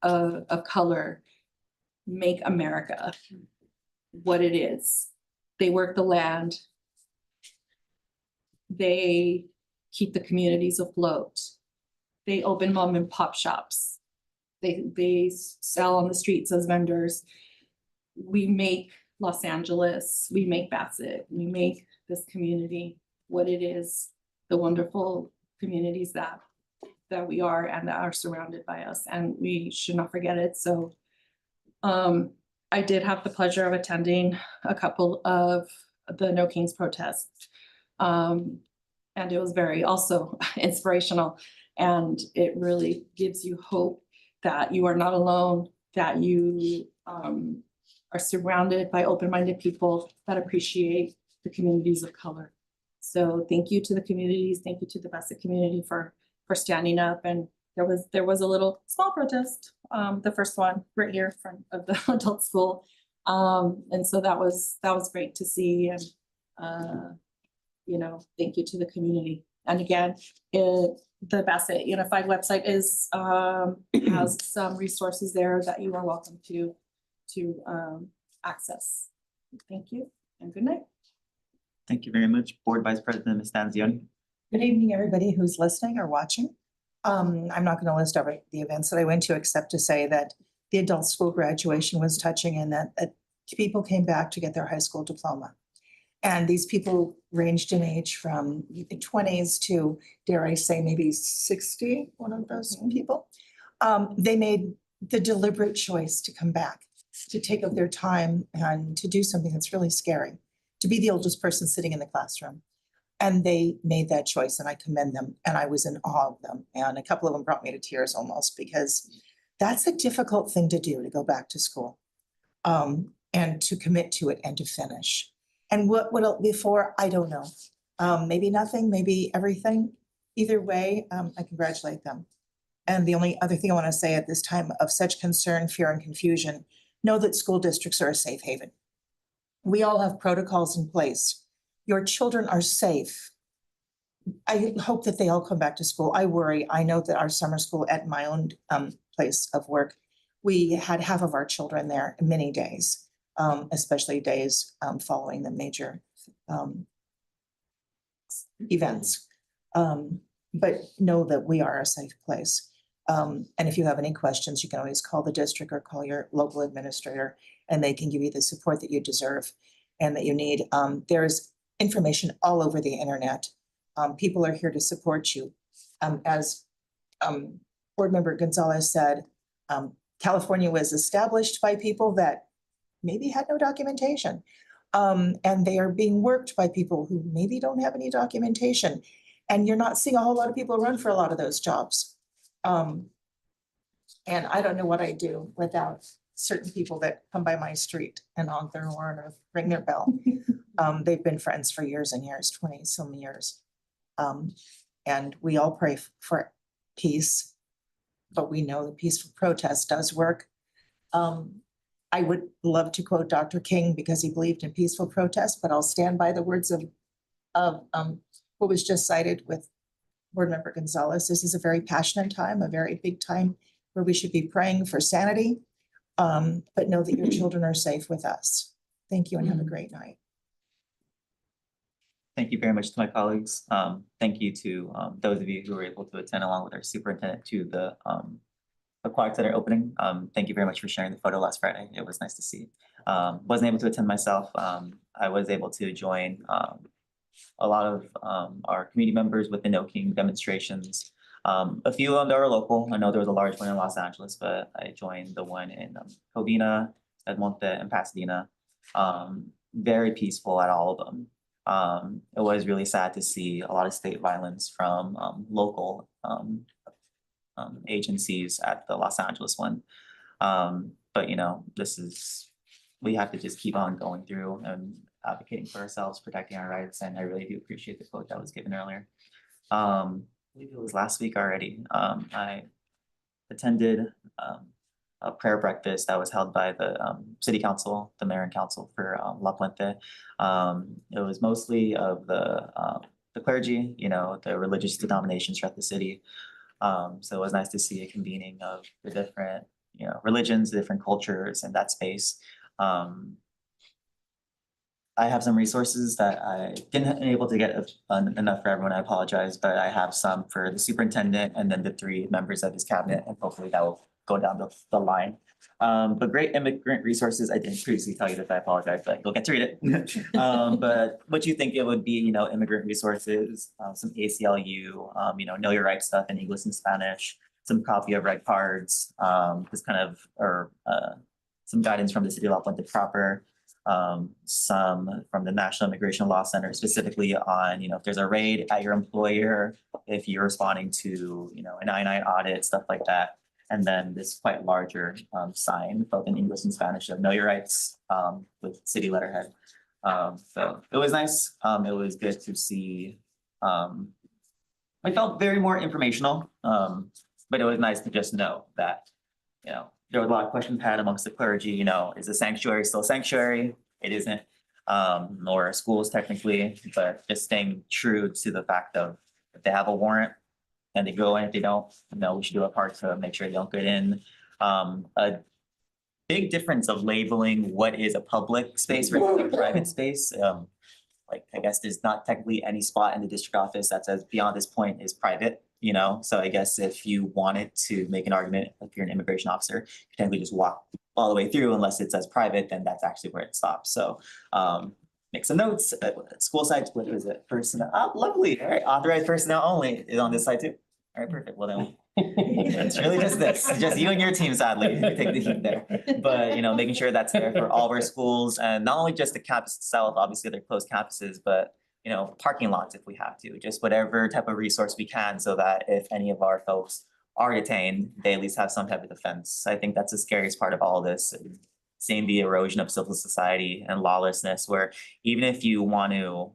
of color make America what it is. They work the land. They keep the communities afloat. They open mom and pop shops. They sell on the streets as vendors. We make Los Angeles, we make Bassett, we make this community what it is, the wonderful communities that we are and that are surrounded by us, and we should not forget it. So I did have the pleasure of attending a couple of the No Kings protests. And it was very also inspirational, and it really gives you hope that you are not alone, that you are surrounded by open-minded people that appreciate the communities of color. So thank you to the communities, thank you to the Bassett community for standing up. And there was a little small protest, the first one right here in front of the adult school. And so that was great to see. And thank you to the community And again, the Bassett Unified website is, has some resources there that you are welcome to access. Thank you and good night. Thank you very much, Board Vice President Ms. Stanzioni. Good evening, everybody who's listening or watching. I'm not gonna list every, the events that I went to, except to say that the adult school graduation was touching and that people came back to get their high school diploma. And these people ranged in age from twenties to, dare I say, maybe 60, one of those people. They made the deliberate choice to come back, to take up their time and to do something that's really scary, to be the oldest person sitting in the classroom. And they made that choice and I commend them and I was in awe of them. And a couple of them brought me to tears almost because that's a difficult thing to do, to go back to school. And to commit to it and to finish. And what will it be for? I don't know. Maybe nothing, maybe everything. Either way, I congratulate them. And the only other thing I want to say at this time of such concern, fear, and confusion, know that school districts are a safe haven. We all have protocols in place. Your children are safe. I hope that they all come back to school. I worry. I know that our summer school at my own place of work, we had half of our children there many days, especially days following the major events. But know that we are a safe place. And if you have any questions, you can always call the district or call your local administrator and they can give you the support that you deserve and that you need. There's information all over the internet. People are here to support you. As Board Member Gonzalez said, California was established by people that maybe had no documentation. And they are being worked by people who maybe don't have any documentation. And you're not seeing a whole lot of people run for a lot of those jobs. And I don't know what I do without certain people that come by my street and honk their horn or ring their bell. They've been friends for years and years, 20-some years. And we all pray for peace, but we know that peaceful protest does work. I would love to quote Dr. King because he believed in peaceful protest, but I'll stand by the words of what was just cited with Board Member Gonzalez. This is a very passionate time, a very big time where we should be praying for sanity, but know that your children are safe with us. Thank you and have a great night. Thank you very much to my colleagues. Thank you to those of you who were able to attend along with our superintendent to the Aquatic Center opening. Thank you very much for sharing the photo last Friday. It was nice to see. Wasn't able to attend myself. I was able to join a lot of our community members with the No King demonstrations. A few of them that are local. I know there was a large one in Los Angeles, but I joined the one in Covina, Edmonte, and Pasadena. Very peaceful at all of them. It was really sad to see a lot of state violence from local agencies at the Los Angeles one. But you know, we have to just keep on going through and advocating for ourselves, protecting our rights. And I really do appreciate the quote that was given earlier. I believe it was last week already. I attended a prayer breakfast that was held by the city council, the mayor and council for La Puente. It was mostly of the clergy, you know, the religious denominations throughout the city. So it was nice to see a convening of the different, you know, religions, the different cultures in that space. I have some resources that I didn't able to get enough for everyone. I apologize, but I have some for the superintendent and then the 3 members of his cabinet, and hopefully that will go down the line. But great immigrant resources. I didn't previously tell you this, I apologize, but you'll get to read it. But what you think it would be, you know, immigrant resources, some ACLU, you know your rights stuff in English and Spanish, some copy of red cards, this kind of, or some guidance from the city of La Puente proper, some from the National Immigration Law Center, specifically on, you know, if there's a raid at your employer, if you're responding to, you know, an I-9 audit, stuff like that. And then this quite larger sign, both in English and Spanish, of Know Your Rights with city letterhead. So it was nice. It was good to see. I felt very more informational, but it was nice to just know that, you know, there was a lot of questions had amongst the clergy, you know, is a sanctuary still a sanctuary? It isn't, nor schools technically, but just staying true to the fact of if they have a warrant and they go in, if they don't, we should do our part to make sure they don't get in. A big difference of labeling what is a public space versus a private space. Like, I guess there's not technically any spot in the district office that says beyond this point is private, So I guess if you wanted to make an argument, if you're an immigration officer, you technically just walk all the way through unless it says private, then that's actually where it stops. So make some notes, school sites, what is it? Personnel, lovely, all right, authorized personnel only is on this side too. All right, perfect, well then. It's really just this, it's just you and your team sadly, who take the heat there. But, making sure that's there for all of our schools and not only just the campus itself, obviously they're closed campuses, but parking lots if we have to, just whatever type of resource we can so that if any of our folks are detained, they at least have some type of defense. I think that's the scariest part of all of this. Seeing the erosion of civil society and lawlessness, where even if you want to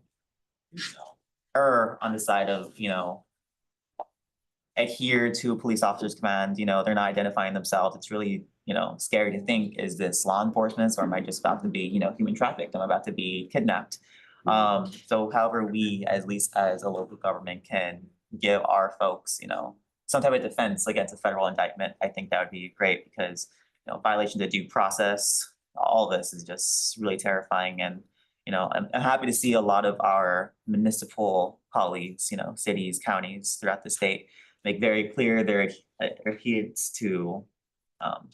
err on the side of, adhere to a police officer's command, they're not identifying themselves. It's really, scary to think, is this law enforcement or am I just about to be, human trafficked? I'm about to be kidnapped. So however we, at least as a local government, can give our folks, some type of defense against a federal indictment, I think that would be great because, violation of due process, all this is just really terrifying. And, I'm happy to see a lot of our municipal colleagues, cities, counties throughout the state make very clear their adherence to,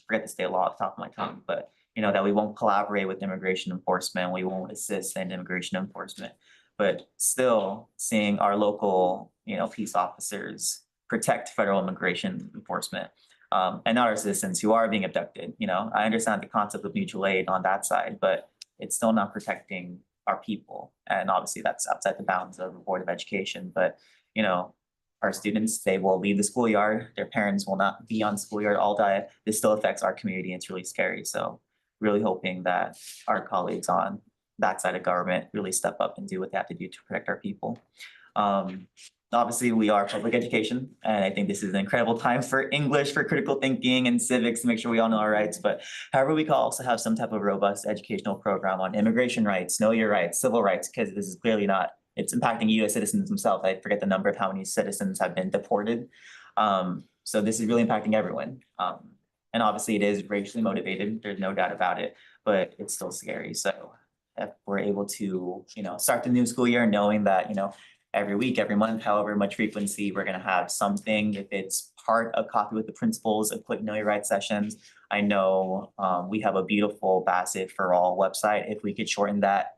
forget the state law at the top of my tongue, but that we won't collaborate with immigration enforcement, we won't assist in immigration enforcement. But still seeing our local, peace officers protect federal immigration enforcement, and not our citizens who are being abducted. I understand the concept of mutual aid on that side, but it's still not protecting our people. And obviously that's outside the bounds of the Board of Education, but our students, they will leave the schoolyard, their parents will not be on schoolyard all day. This still affects our community. It's really scary. So really hoping that our colleagues on that side of government really step up and do what they have to do to protect our people. Obviously, we are public education, and I think this is an incredible time for English, for critical thinking and civics to make sure we all know our rights. But however, we can also have some type of robust educational program on immigration rights, know your rights, civil rights, because this is clearly not, it's impacting US citizens themselves. I forget the number of how many citizens have been deported. So this is really impacting everyone. And obviously it is racially motivated, there's no doubt about it, but it's still scary. So if we're able to, start the new school year knowing that, every week, every month, however much frequency, we're gonna have something. If it's part of Coffee with the Principals, a quick Know Your Rights sessions. I know we have a beautiful Bassett for All website. If we could shorten that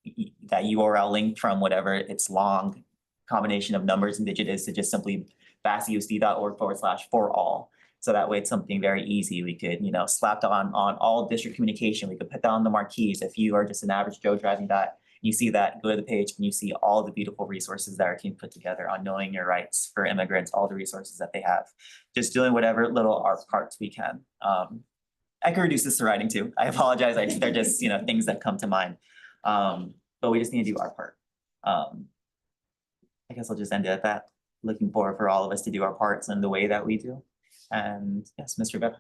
URL link from whatever its long combination of numbers and digits to just simply bassetusd.org/for-all. So that way it's something very easy. We could, slap on all district communication. We could put that on the marquees. If you are just an average Joe driving that, you see that, go to the page and you see all the beautiful resources that our team put together on knowing your rights for immigrants, all the resources that they have. Just doing whatever little art parts we can. I can reduce this to writing too. I apologize. They're just, things that come to mind. But we just need to do our part. I guess I'll just end it at that. Looking forward for all of us to do our parts in the way that we do. And yes, Mr. Bev.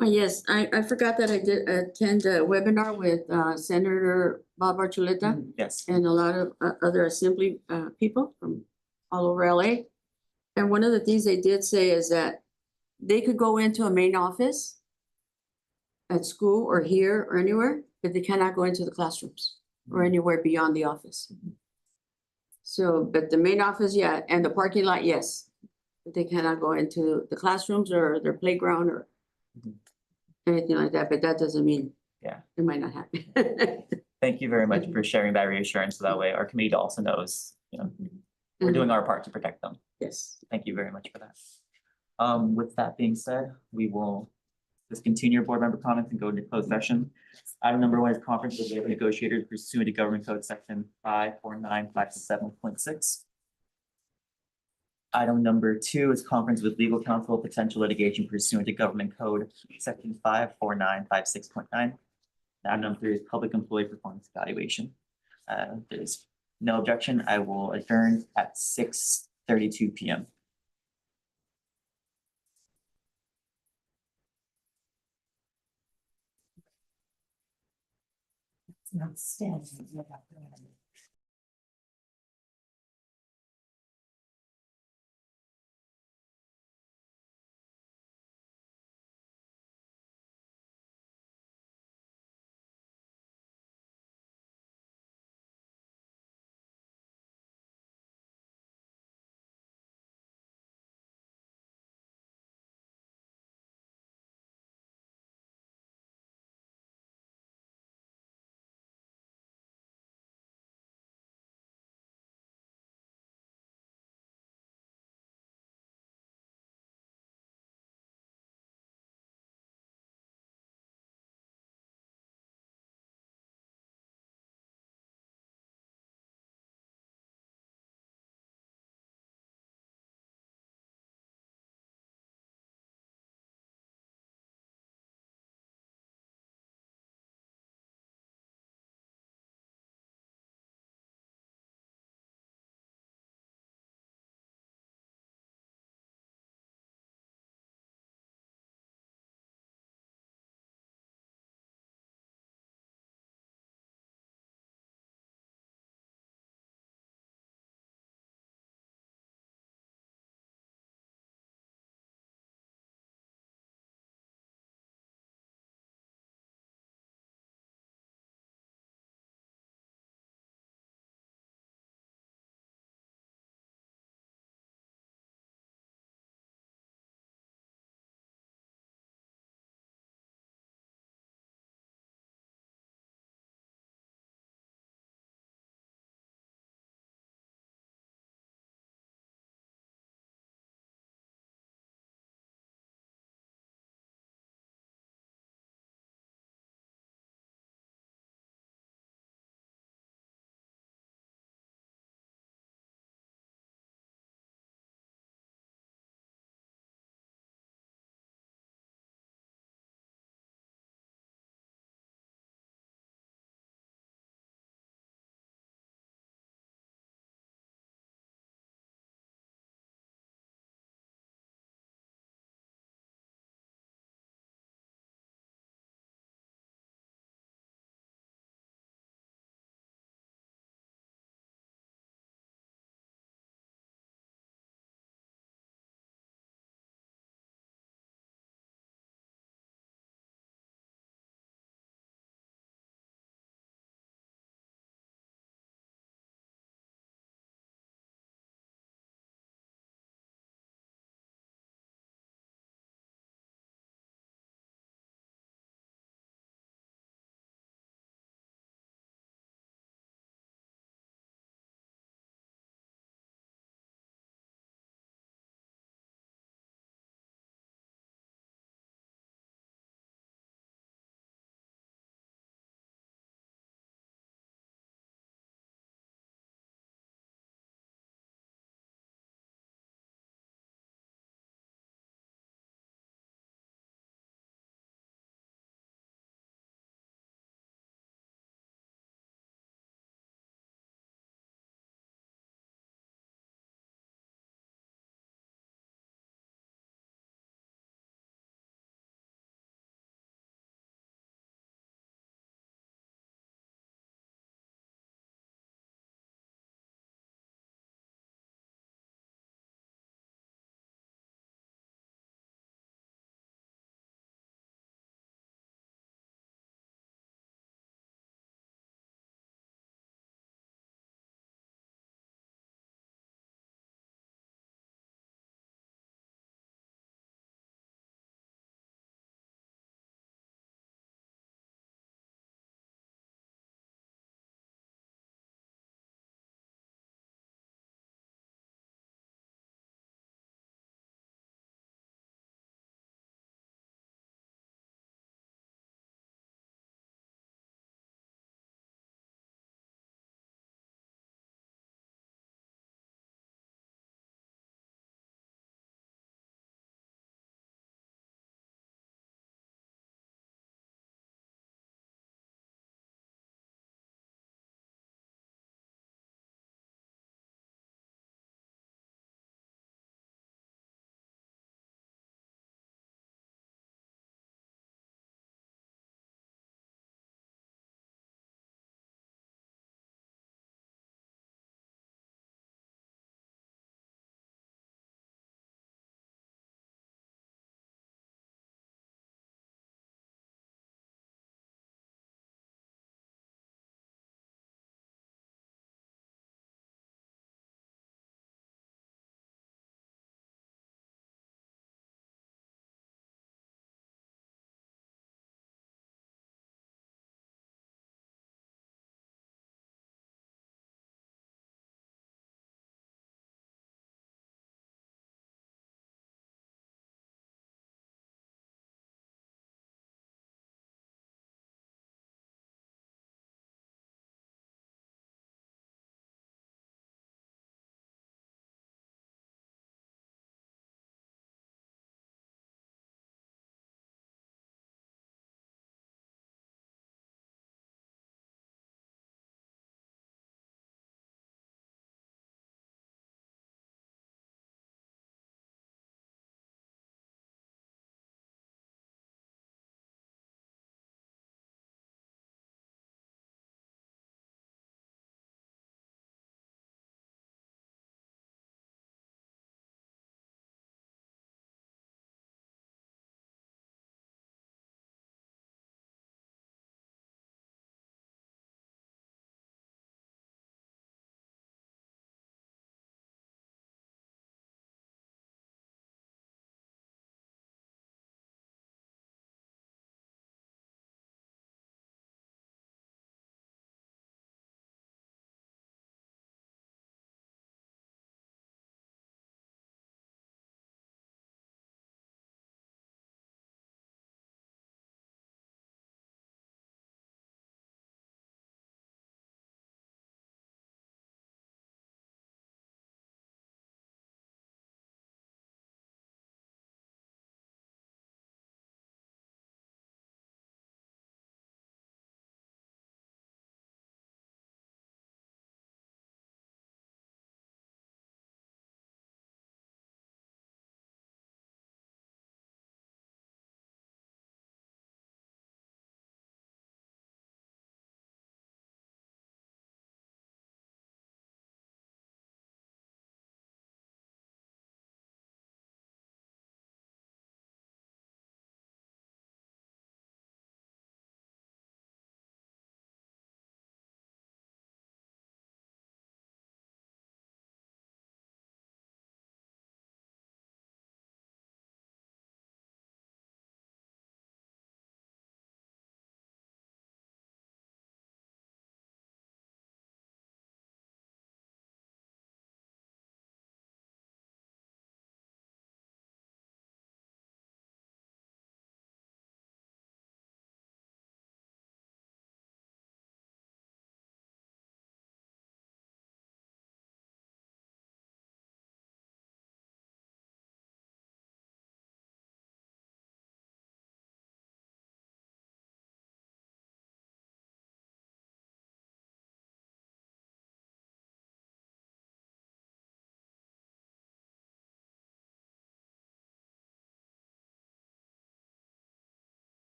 Oh, yes, I forgot that I did attend a webinar with Senator Bob Archuleta Yes. and a lot of other assembly people from all over LA. And one of the things they did say is that they could go into a main office at school or here or anywhere, but they cannot go into the classrooms or anywhere beyond the office. So, but the main office, yeah, and the parking lot, yes. But they cannot go into the classrooms or their playground or anything like that, but that doesn't mean Yeah. it might not happen. Thank you very much for sharing that reassurance. So that way our committee also knows, we're doing our part to protect them. Yes. Thank you very much for that. With that being said, we will just continue board member comments and go into closed session. Item number 1 is conference with labor negotiators pursuant to Government Code Section 54957.6. Item number 2 is conference with legal counsel, potential litigation pursuant to Government Code Section 54956.9. Item number 3 is public employee performance evaluation. If there's no objection, I will adjourn at 6:32 p.m. Outstanding.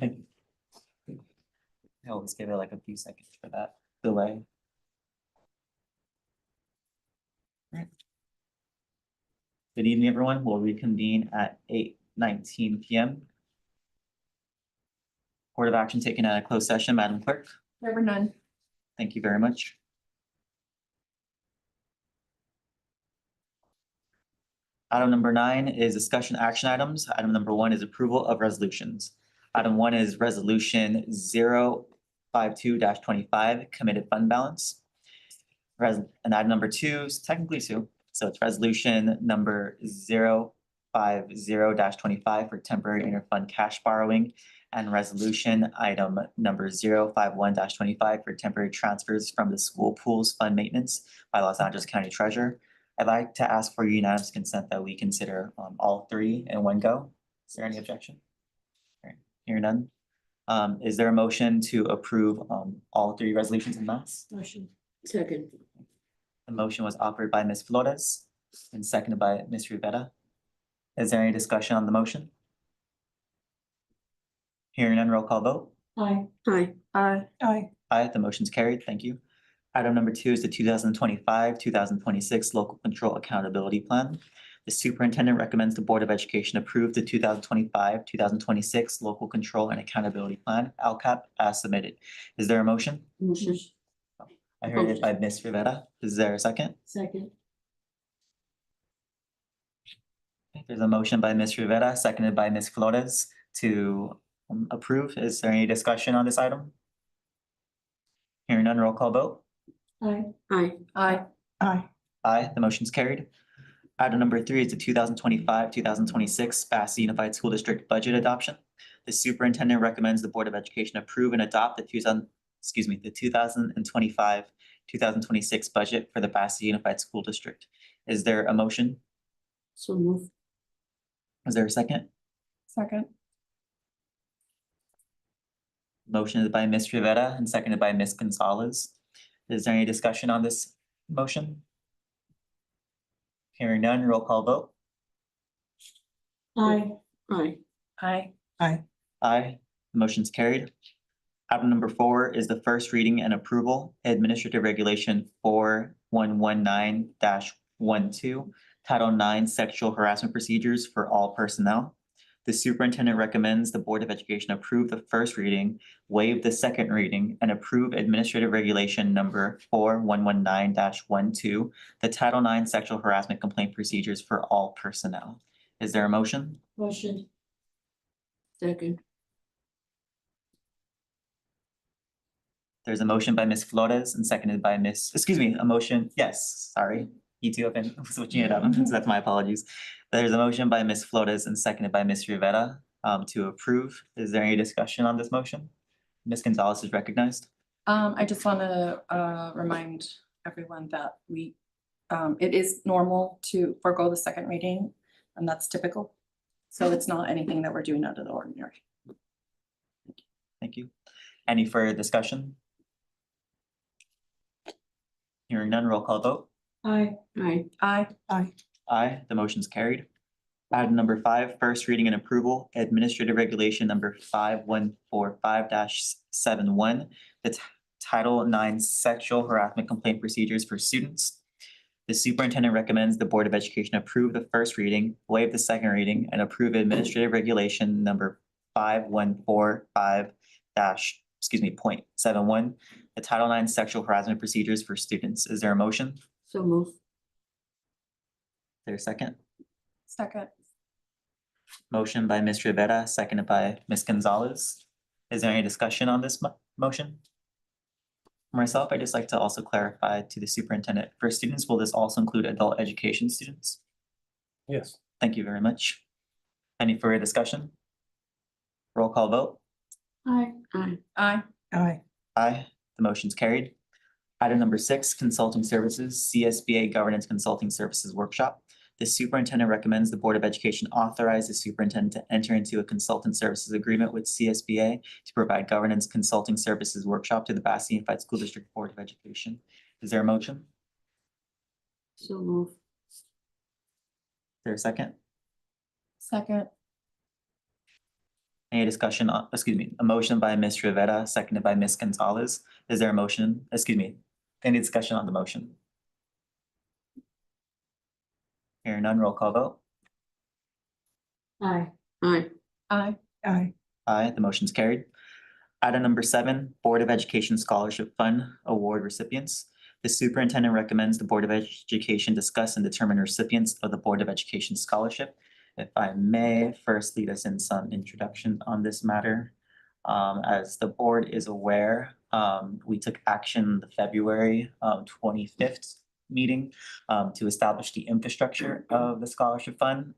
Thank you. I always give it like a few seconds for that delay. Alright. Good evening, everyone. We'll reconvene at 8:19 PM. Board of action taken at a closed session, Madam Clerk. There were none. Thank you very much. Item number 9 is discussion action items. Item number 1 is approval of resolutions. Item 1 is resolution 052-25 committed fund balance. And item number 2 is technically 2, so it's resolution number 050-25 for temporary interfund cash borrowing. And resolution item number 051-25 for temporary transfers from the school pools fund maintenance by Los Angeles County Treasurer. I'd like to ask for unanimous consent that we consider all 3 in one go. Is there any objection? All right, hearing none. Is there a motion to approve all 3 resolutions in mass? Motion. Second. The motion was offered by Ms. Flores and seconded by Ms. Rivera. Is there any discussion on the motion? Hearing none, roll call vote. Aye. Aye. Aye. Aye. Aye, the motion's carried. Thank you. Item number 2 is the 2025-2026 Local Control Accountability Plan. The superintendent recommends the Board of Education approve the 2025-2026 Local Control and Accountability Plan, LCAP, as submitted. Is there a motion? Motion. I heard it by Ms. Rivera. Is there a second? Second. There's a motion by Ms. Rivera, seconded by Ms. Flores to approve. Is there any discussion on this item? Hearing none, roll call vote. Aye. Aye. Aye. Aye. Aye, the motion's carried. Item number 3 is the 2025-2026 Bassett Unified School District budget adoption. The superintendent recommends the Board of Education approve and adopt the 2025-2026 budget for the Bassett Unified School District. Is there a motion? So move. Is there a second? Second. Motion is by Ms. Rivera and seconded by Ms. Gonzalez. Is there any discussion on this motion? Hearing none, roll call vote. Aye. Aye. Aye. Aye, the motion's carried. Item number 4 is the first reading and approval, Administrative Regulation 4119-12, Title 9 Sexual Harassment Procedures for all personnel. The superintendent recommends the Board of Education approve the first reading, waive the second reading, and approve Administrative Regulation number 4119-12, the Title 9 Sexual Harassment Complaint Procedures for all personnel. Is there a motion? Motion. Second. There's a motion by Ms. Flores and seconded by a motion, yes, sorry. You two have been switching it up, so that's my apologies. There's a motion by Ms. Flores and seconded by Ms. Rivera to approve. Is there any discussion on this motion? Ms. Gonzalez is recognized. I just want to remind everyone that it is normal to forego the second reading, and that's typical. So it's not anything that we're doing out of the ordinary. Thank you. Any further discussion? Hearing none, roll call vote. Aye. Aye. Aye. Aye, the motion's carried. Item number 5, first reading and approval, Administrative Regulation number 5145-71, the Title 9 Sexual Harassment Complaint Procedures for Students. The superintendent recommends the Board of Education approve the first reading, waive the second reading, and approve Administrative Regulation number 5145-.71, the Title 9 Sexual Harassment Procedures for Students. Is there a motion? So move. Is there a second? Second. Motion by Ms. Rivera, seconded by Ms. Gonzalez. Is there any discussion on this motion? For myself, I'd just like to also clarify to the superintendent, for students, will this also include adult education students? Yes. Thank you very much. Any further discussion? Roll call vote. Aye. Aye. Aye. Aye. Aye, the motion's carried. Item number 6, consulting services, CSBA Governance Consulting Services Workshop. The superintendent recommends the Board of Education authorize the superintendent to enter into a consultant services agreement with CSBA to provide governance consulting services workshop to the Bassett Unified School District Board of Education. Is there a motion? So move. Is there a second? Second. Any discussion on, excuse me, a motion by Ms. Rivera, seconded by Ms. Gonzalez. Is there a motion? Excuse me, any discussion on the motion? Hearing none, roll call vote. Aye. Aye. Aye. Aye. Aye, the motion's carried. Item number 7, Board of Education Scholarship Fund Award recipients. The superintendent recommends the Board of Education discuss and determine recipients of the Board of Education Scholarship. If I may first lead us in some introduction on this matter. As the board is aware, we took action the February 25th meeting to establish the infrastructure of the scholarship fund.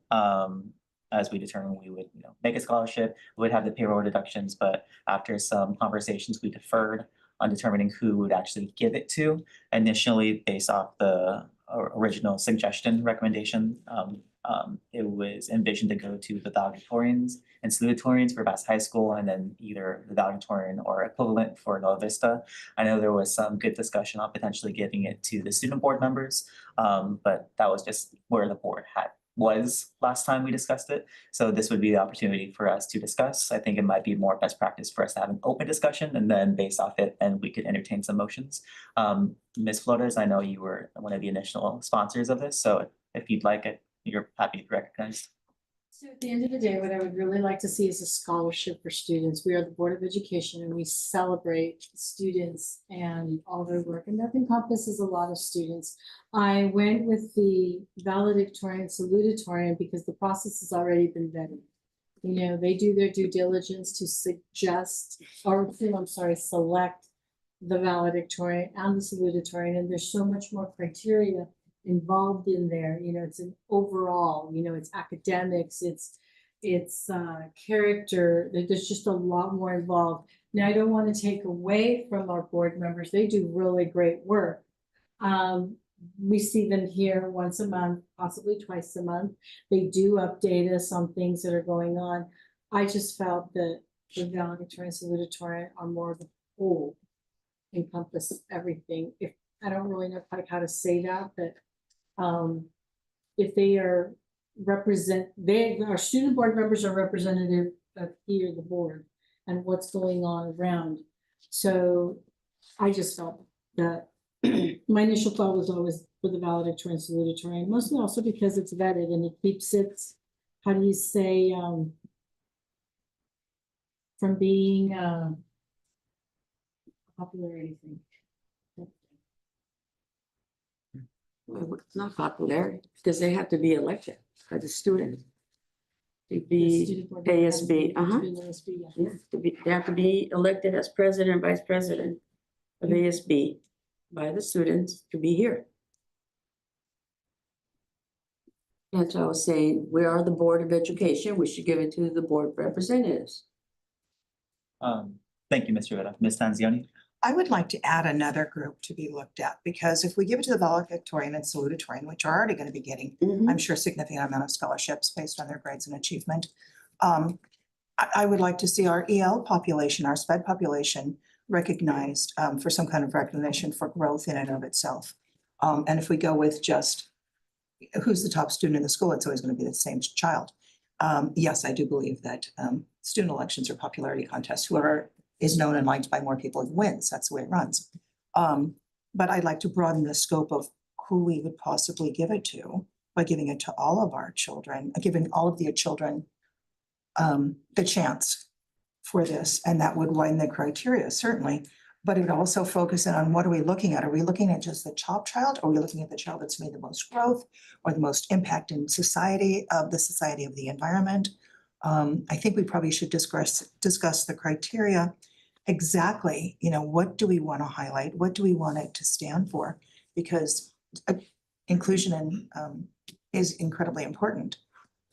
As we determined we would, make a scholarship, we would have the payroll deductions, but after some conversations, we deferred on determining who would actually give it to. Initially, based off the original suggestion recommendation, it was envisioned to go to the valedictorians and salutatorians for Bassett High School, and then either the valedictorian or equivalent for Nova Vista. I know there was some good discussion on potentially giving it to the student board members, but that was just where the board was last time we discussed it. So this would be the opportunity for us to discuss. I think it might be more best practice for us to have an open discussion, and then based off it, and we could entertain some motions. Ms. Flores, I know you were one of the initial sponsors of this, so if you'd like it, you're happy to be recognized. So at the end of the day, what I would really like to see is a scholarship for students. We are the Board of Education and we celebrate students and all their work, and that encompasses a lot of students. I went with the valedictorian, salutatorian because the process has already been vetted. They do their due diligence to suggest, or I'm sorry, select the valedictorian and the salutatorian, and there's so much more criteria involved in there. It's an overall, it's academics, it's character. There's just a lot more involved. Now, I don't want to take away from our board members. They do really great work. We see them here once a month, possibly twice a month. They do update us on things that are going on. I just felt that the valedictorian, salutatorian are more of a whole, encompass everything. If I don't really know quite how to say that, but if they are our student board members are representative of here, the board, and what's going on around. So I just felt that my initial thought was always for the valedictorian, salutatorian, mostly also because it's vetted and it keeps it, how do you say, from being a popularity thing. Well, it's not popular because they have to be elected by the student. To be ASB, yeah, they have to be elected as president and vice president of ASB by the students to be here. That's what I was saying. We are the Board of Education. We should give it to the board representatives. Thank you, Mr. Rivera. Ms. Tanzioni? I would like to add another group to be looked at, because if we give it to the valedictorian and salutatorian, which are already going to be getting, I'm sure, significant amount of scholarships based on their grades and achievement. I would like to see our EL population, our SPED population recognized for some kind of recognition for growth in and of itself. And if we go with just who's the top student in the school, it's always going to be the same child. Yes, I do believe that student elections are popularity contests. Whoever is known and liked by more people wins. That's the way it runs. But I'd like to broaden the scope of who we would possibly give it to by giving it to all of our children, giving all of the children the chance for this. And that would widen the criteria, certainly. But it would also focus in on what are we looking at? Are we looking at just the top child? Or are we looking at the child that's made the most growth or the most impact in society of the environment? I think we probably should discuss the criteria. Exactly, what do we want to highlight? What do we want it to stand for? Because inclusion is incredibly important.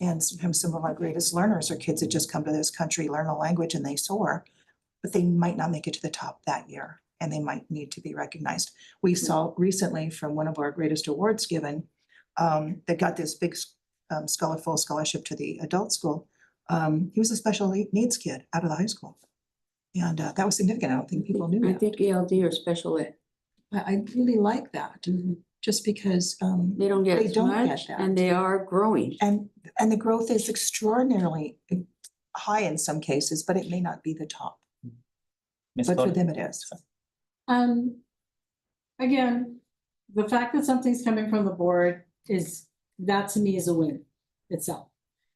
And sometimes some of our greatest learners are kids that just come to this country, learn a language, and they soar, but they might not make it to the top that year, and they might need to be recognized. We saw recently from one of our greatest awards given that got this big full scholarship to the adult school. He was a special needs kid out of the high school. And that was significant. I don't think people knew I that. think ELD or special ed. I really like that, just because They don't get They as don't get much that. and they are growing. and the growth is extraordinarily high in some cases, but it may not be the top, Ms. but for Fode? them it is. Again, the fact that something's coming from the board is, that to me is a win itself.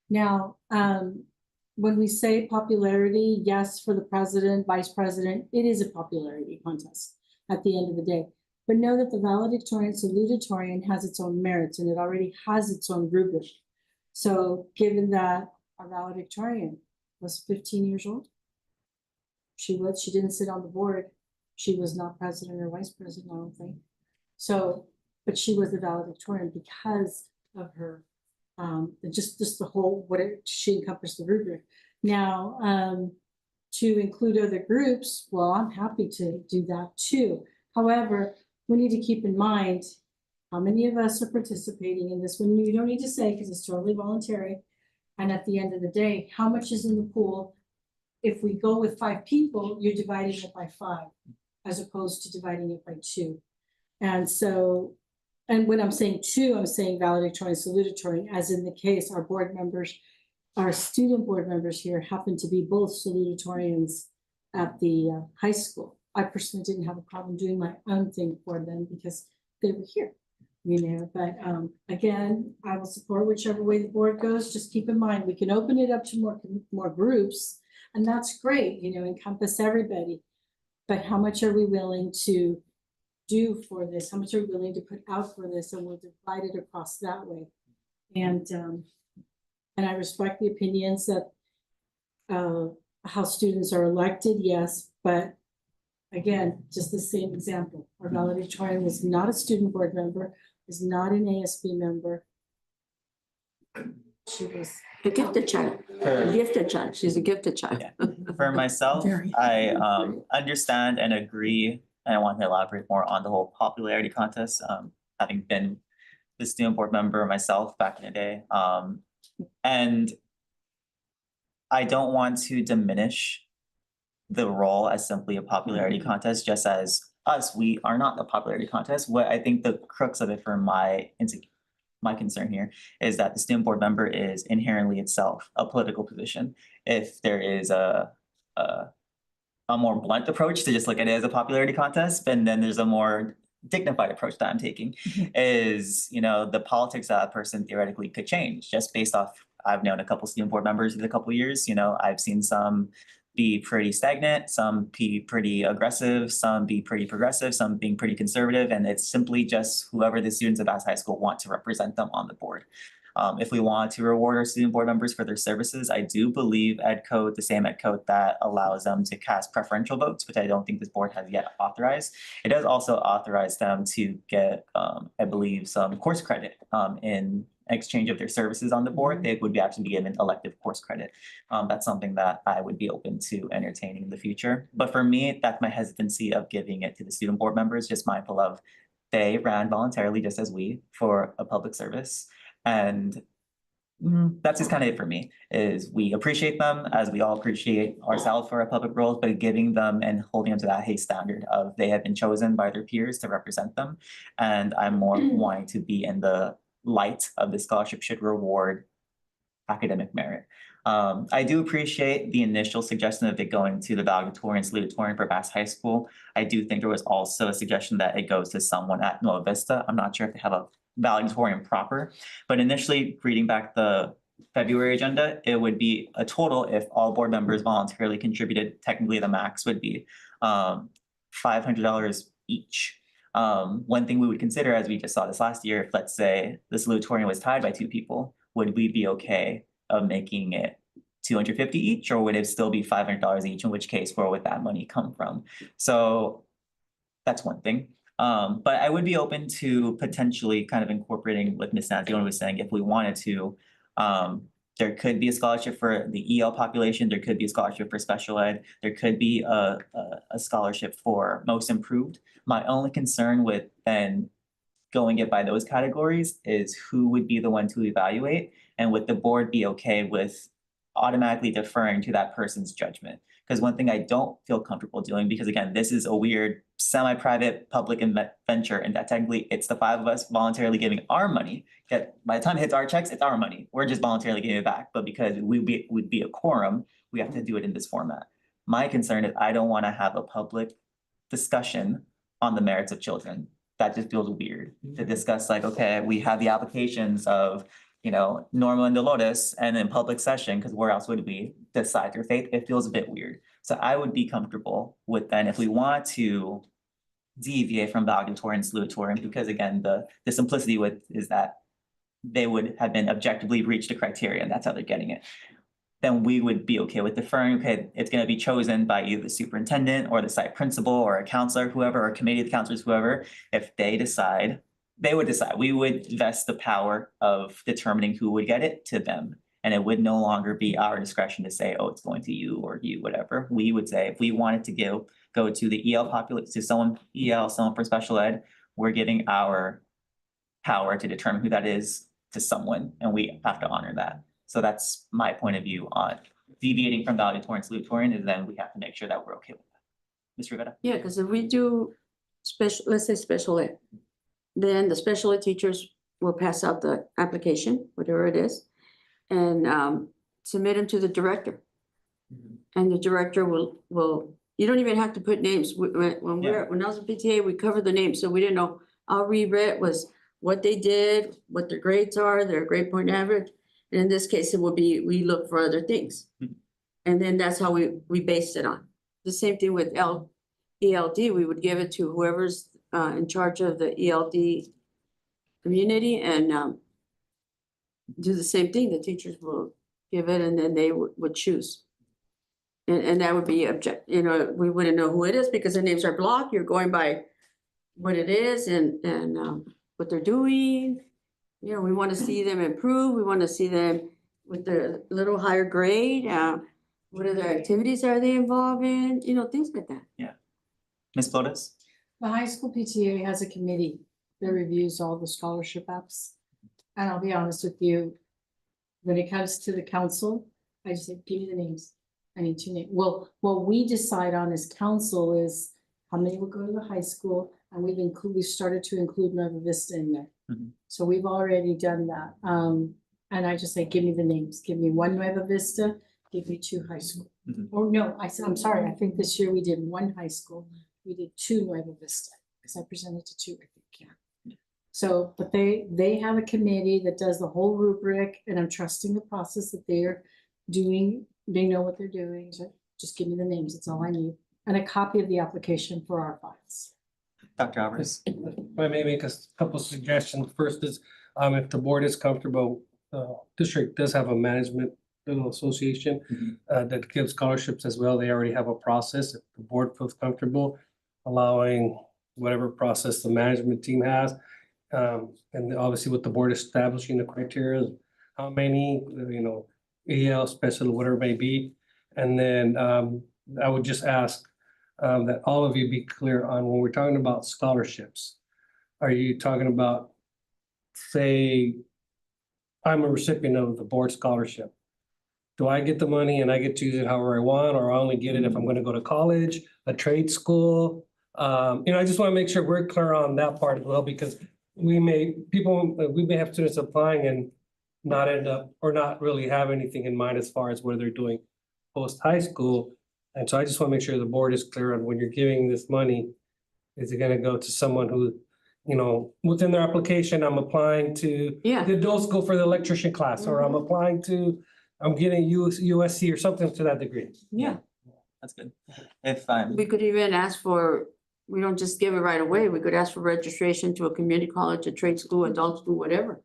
Now, when we say popularity, yes, for the president, vice president, it is a popularity contest at the end of the day. But know that the valedictorian, salutatorian has its own merits and it already has its own rubric. So given that our valedictorian was 15 years old, she didn't sit on the board. She was not president or vice president, I don't think. So, but she was the valedictorian because of her, just the whole, she encompassed the rubric. Now, to include other groups, well, I'm happy to do that too. However, we need to keep in mind how many of us are participating in this. When you don't need to say, because it's totally voluntary. And at the end of the day, how much is in the pool? If we go with 5 people, you're dividing it by 5, as opposed to dividing it by 2. And so, and when I'm saying 2, I'm saying valedictorian, salutatorian, as in the case, our board members, our student board members here happen to be both salutatorians at the high school. I personally didn't have a problem doing my own thing for them because they were here, you know, but again, I will support whichever way the board goes. Just keep in mind, we can open it up to more groups, and that's great, you know, encompass everybody. But how much are we willing to do for this? How much are we willing to put out for this? And we'll divide it across that way. And I respect the opinions that how students are elected, yes, but again, just the same example. Our valedictorian was not a student board member, was not an ASB member. She was A gifted child, a gifted child. She's a gifted child. Yeah. For myself, Very. I understand and agree, and I want to elaborate more on the whole popularity contest, having been the student board member myself back in the day. And I don't want to diminish the role as simply a popularity contest, just as us, we are not a popularity contest. What I think the crux of it for my concern here is that the student board member is inherently itself a political position. If there is a more blunt approach to just look at it as a popularity contest, and then there's a more dignified approach that I'm taking, is, you know, the politics of that person theoretically could change just based off, I've known a couple student board members in a couple years, you know, I've seen some be pretty stagnant, some be pretty aggressive, some be pretty progressive, some being pretty conservative, and it's simply just whoever the students of Bassett High School want to represent them on the board. If we want to reward our student board members for their services, I do believe ed code, the same ed code that allows them to cast preferential votes, which I don't think this board has yet authorized. It does also authorize them to get, I believe, some course credit in exchange of their services on the board. They would be actually given elective course credit. That's something that I would be open to entertaining in the future. But for me, that's my hesitancy of giving it to the student board members, just mindful of they ran voluntarily just as we for a public service. And that's just kind of it for me, is we appreciate them as we all appreciate ourselves for our public roles, but giving them and holding them to that high standard of they have been chosen by their peers to represent them. And I'm more wanting to be in the light of the scholarship should reward academic merit. I do appreciate the initial suggestion of it going to the valedictorian, salutatorian for Bassett High School. I do think there was also a suggestion that it goes to someone at Nova Vista. I'm not sure if they have a valedictorian proper, but initially reading back the February agenda, it would be a total, if all board members voluntarily contributed, technically the max would be $500 each. One thing we would consider, as we just saw this last year, if let's say the salutatorian was tied by 2 people, would we be okay of making it $250 each, or would it still be $500 each, in which case where would that money come from? So that's one thing. But I would be open to potentially kind of incorporating what Ms. Santione was saying, if we wanted to. There could be a scholarship for the EL population, there could be a scholarship for special ed, there could be a scholarship for most improved. My only concern with then going it by those categories is who would be the one to evaluate, and would the board be okay with automatically deferring to that person's judgment? Because one thing I don't feel comfortable doing, because again, this is a weird semi-private public venture, and that technically it's the five of us voluntarily giving our money. That by the time it hits our checks, it's our money. We're just voluntarily giving it back. But because would be a quorum, we have to do it in this format. My concern is I don't want to have a public discussion on the merits of children. That just feels weird to discuss, like, okay, we have the applications of, you know, Norma and Dolores, and in public session, because where else would we decide their fate? It feels a bit weird. So I would be comfortable with then if we want to deviate from valedictorian and salutatorian, because again, the simplicity with is that they would have been objectively reached the criteria, and that's how they're getting it. Then we would be okay with deferring, okay, it's gonna be chosen by either the superintendent or the site principal or a counselor, whoever, or a committee of counselors, whoever. If they decide, they would decide. We would vest the power of determining who would get it to them. And it would no longer be our discretion to say, oh, it's going to you or you, whatever. We would say, if we wanted to go to the EL population, to someone EL, someone for special ed, we're giving our power to determine who that is to someone, and we have to honor that. So that's my point of view on deviating from valedictorian and salutatorian, is then we have to make sure that we're okay with that. Ms. Rivera? Yeah, because if we do special, let's say special ed, then the special ed teachers will pass out the application, whatever it is, and submit them to the director. And the director will, you don't even have to put names. When I was in PTA, we covered the names, so we didn't know. All we read was what they did, what their grades are, their grade point average. And in this case, it will be, we look for other things. And then that's how we based it on. The same thing with ELD, we would give it to whoever's in charge of the ELD community, and do the same thing. The teachers will give it, and then they would choose. And that would be we wouldn't know who it is because their names are blocked. You're going by what it is and what they're doing. You know, we want to see them improve. We want to see them with their little higher grade. What other activities are they involved in? You know, things like that. Yeah. Ms. Flores? The high school PTA has a committee that reviews all the scholarship apps. And I'll be honest with you, when it comes to the council, I just say, give me the names. I need 2 names. Well, what we decide on as council is how many will go to the high school, and we've started to include Nueva Vista in there. So we've already done that. And I just say, give me the names. Give me 1 Nueva Vista, give me 2 high school. Or no, I'm sorry. I think this year we did 1 high school. We did 2 Nueva Vista because I presented to 2, I think, yeah. So, but they have a committee that does the whole rubric, and I'm trusting the process that they're doing. They know what they're doing. So just give me the names. That's all I need. And a copy of the application for our files. Dr. Alvarez? If I may make a couple suggestions. First is, if the board is comfortable, district does have a management association that gives scholarships as well. They already have a process. If the board feels comfortable allowing whatever process the management team has, and obviously with the board establishing the criteria, how many, EL, special, whatever it may be. And then I would just ask that all of you be clear on when we're talking about scholarships. Are you talking about, say, I'm a recipient of the board scholarship. Do I get the money and I get to use it however I want, or I only get it if I'm gonna go to college, a trade school? I just wanna make sure we're clear on that part as well, because we may have students applying and not end up, or not really have anything in mind as far as what they're doing post-high school. And so I just wanna make sure the board is clear on when you're giving this money, is it gonna go to someone who, within their application, I'm applying to Yeah. the adult school for the electrician class, or I'm applying to, I'm getting USC or something to that degree. Yeah. That's good. If I'm, We could even ask for, we don't just give it right away. We could ask for registration to a community college, a trade school, adult school, whatever.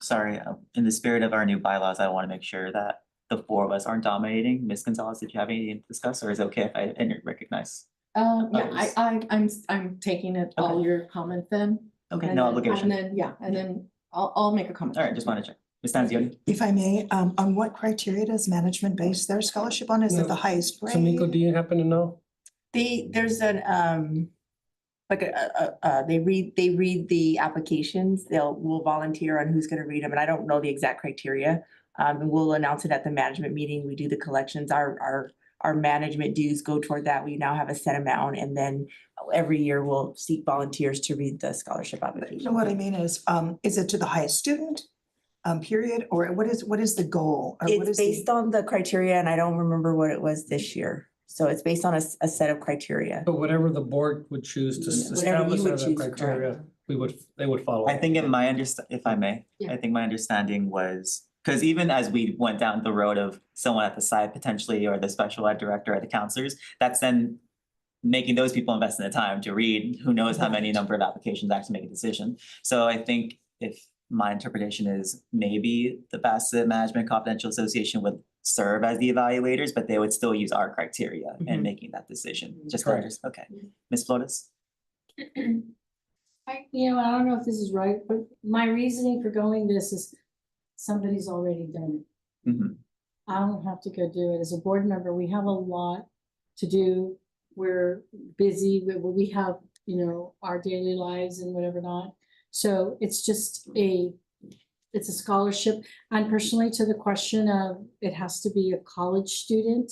sorry, in the spirit of our new bylaws, I want to make sure that the 4 of us aren't dominating. Ms. Gonzalez, did you have anything to discuss, or is it okay if I recognize? Yeah, I'm taking it all your comment then. Okay, and no then- obligation. And then I'll make a comment. All right, just want to check. Ms. Stanzioni? If I may, on what criteria does management base their scholarship on? Is it the highest grade? Tamiko, do you happen to know? There's an they read the applications, will volunteer on who's gonna read them, and I don't know the exact criteria. And we'll announce it at the management meeting. We do the collections. Our management dues go toward that. We now have a set amount, and then every year we'll seek volunteers to read the scholarship application. So what I mean is it to the highest student, period, or what is the goal? Or what It's is the- based on the criteria, and I don't remember what it was this year. So it's based on a set of criteria. So whatever the board would choose to Whatever you establish would as a choose, criteria, correct. they would follow. I think in my if I may, Yeah. I think my understanding was, because even as we went down the road of someone at the side potentially, or the special ed director or the counselors, that's then making those people invest in the time to read, who knows how many number of applications actually make a decision. So I think if my interpretation is maybe the Bassett Management Confidential Association would serve as the evaluators, but they would still use our criteria in Mhm. making that decision, just Correct. okay. Ms. Flores? I don't know if this is right, but my reasoning for going this is somebody's already done it. Mhm. I don't have to go do it. As a board member, we have a lot to do. We're busy, we have, our daily lives and whatever not. So it's just it's a scholarship. And personally, to the question of it has to be a college student,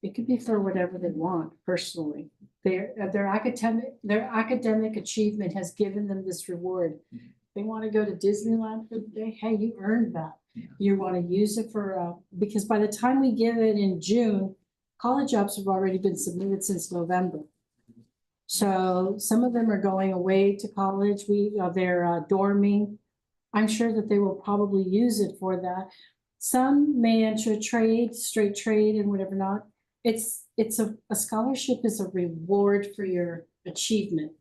it could be for whatever they want personally. Their academic achievement has given them this reward. They want to go to Disneyland for the day, hey, you earned that. Yeah. You want to use it for, because by the time we give it in June, college apps have already been submitted since November. So some of them are going away to college, they're dorming. I'm sure that they will probably use it for that. Some may enter trade, straight trade and whatever not. It's a scholarship is a reward for your achievement.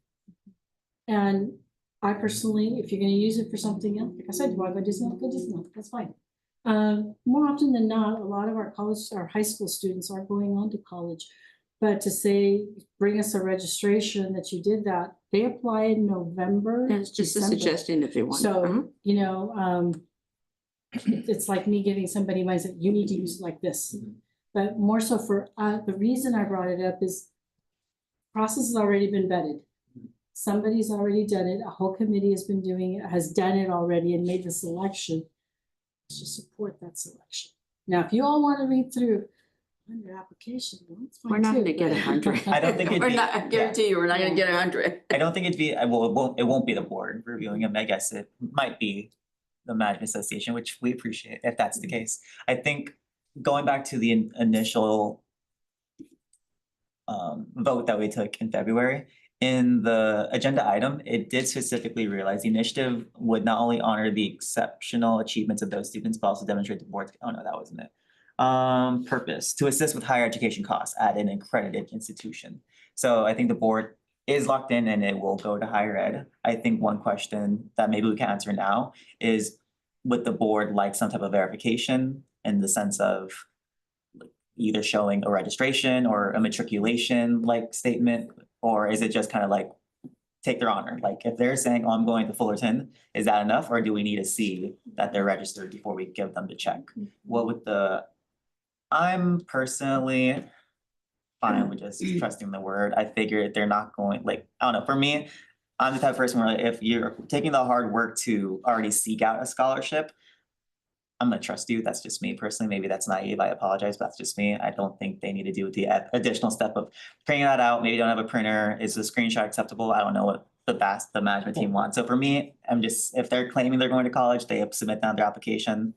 And I personally, if you're gonna use it for something else, like I said, you wanna go Disneyland, go Disneyland, that's fine. More often than not, a lot of our high school students are going on to college. But to say, bring us a registration that you did that, they apply in November. And it's just a December. suggestion if they want. Uh-huh. So, it's like me giving somebody my, you need to use it like this. But more so for, the reason I brought it up is process has already been vetted. Somebody's already done it. A whole committee has been doing it, has done it already and made the selection. Let's just support that selection. Now, if you all want to read through your application, well, it's fine We're not too, gonna get but- 100. I don't think it'd We're be- not, I guarantee you, we're not gonna get 100. I don't think it'd be, well, it won't be the board reviewing them. I guess it might be the management association, which we appreciate if that's the case. I think going back to the initial vote that we took in February, in the agenda item, it did specifically realize the initiative would not only honor the exceptional achievements of those students, but also demonstrate the board's, oh no, that wasn't it. Purpose, to assist with higher education costs at an accredited institution. So I think the board is locked in and it will go to higher ed. I think one question that maybe we can answer now is, would the board like some type of verification in the sense of either showing a registration or a matriculation like statement, or is it just kind of like take their honor? Like if they're saying, oh, I'm going to Fullerton, is that enough? Or do we need to see that they're registered before we give them the check? What would I'm personally fine with just trusting the word. I figure they're not going, like, I don't know, for me, I'm the type of person where if you're taking the hard work to already seek out a scholarship, I'm gonna trust you. That's just me personally. Maybe that's naive. I apologize, but that's just me. I don't think they need to do the additional step of printing that out. Maybe you don't have a printer. Is the screenshot acceptable? I don't know what the management team wants. So for me, I'm just, if they're claiming they're going to college, they submit down their application.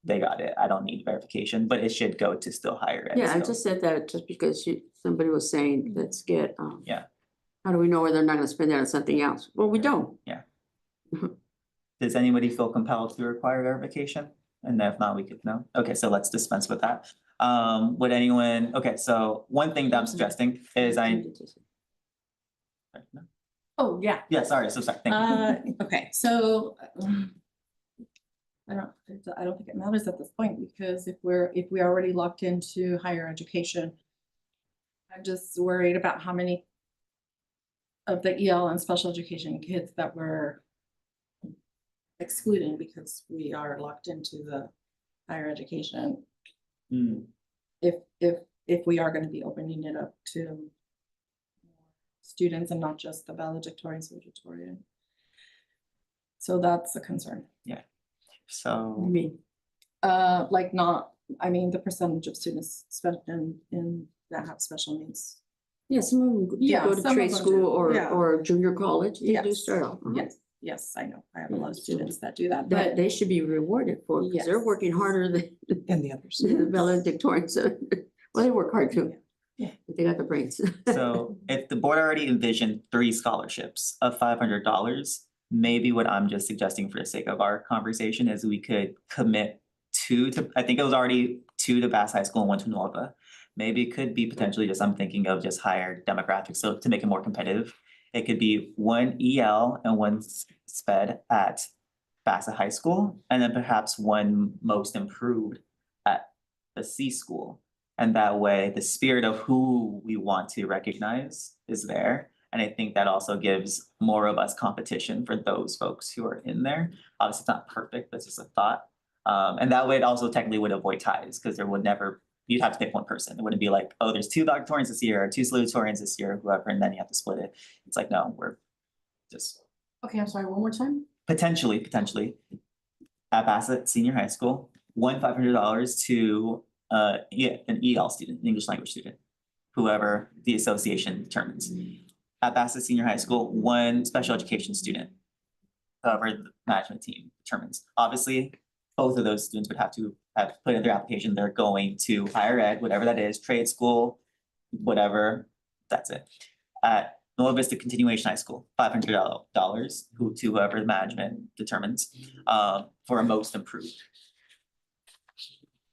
They got it. I don't need verification, but it should go to still higher ed. Yeah, I still. just said that just because somebody was saying, let's get, Yeah. how do we know where they're not gonna spend that on something else? Well, we don't. Does anybody feel compelled to require verification? And if not, we could know. Okay, so let's dispense with that. Would anyone, okay, so one thing that I'm suggesting is Oh, yeah. yeah, sorry, so sorry, thank you. Okay, so I don't think it matters at this point, because if we already locked into higher education, I'm just worried about how many of the EL and special education kids that we're excluding because we are locked into the higher education. Hmm. If we are going to be opening it up to students and not just the valedictorian, salutatorian. So that's a concern. I So, mean, Like not, I mean, the percentage of students spent in that have special needs. yeah, some of them do Yeah, go to some of trade them school do, yeah. or junior college. They do Yes. start off. Yes, yes, I know. I have a lot of Yeah, so students that do that, That but they should be rewarded for, because they're Yes. working harder than And the others. the valedictorians. Well, they work hard too. Yeah. But they got the brains. so if the board already envisioned 3 scholarships of $500, maybe what I'm just suggesting for the sake of our conversation is we could commit 2 to, I think it was already 2 to Bass High School and 1 to Nova. Maybe it could be potentially just, I'm thinking of just higher demographics, so to make it more competitive. It could be 1 EL and 1 SPED at Bassett High School, and then perhaps 1 most improved at the C school. And that way, the spirit of who we want to recognize is there. And I think that also gives more robust competition for those folks who are in there. Obviously, it's not perfect, that's just a thought. And that way it also technically would avoid ties, because there would never, you'd have to pick one person. It wouldn't be like, oh, there's 2 valedictorians this year, or 2 salutatorians this year, whoever, and then you have to split it. It's like, no, we're just Okay, I'm sorry, one more time? potentially at Bassett Senior High School, $500 to an EL student, an English language student, whoever the association determines. At Bassett Senior High School, 1 special education student, however the management team determines. Obviously, both of those students would have to have put in their application, they're going to higher ed, whatever that is, trade school, whatever, that's it. At Nova Vista Continuation High School, $500 to whoever the management determines, for a most improved.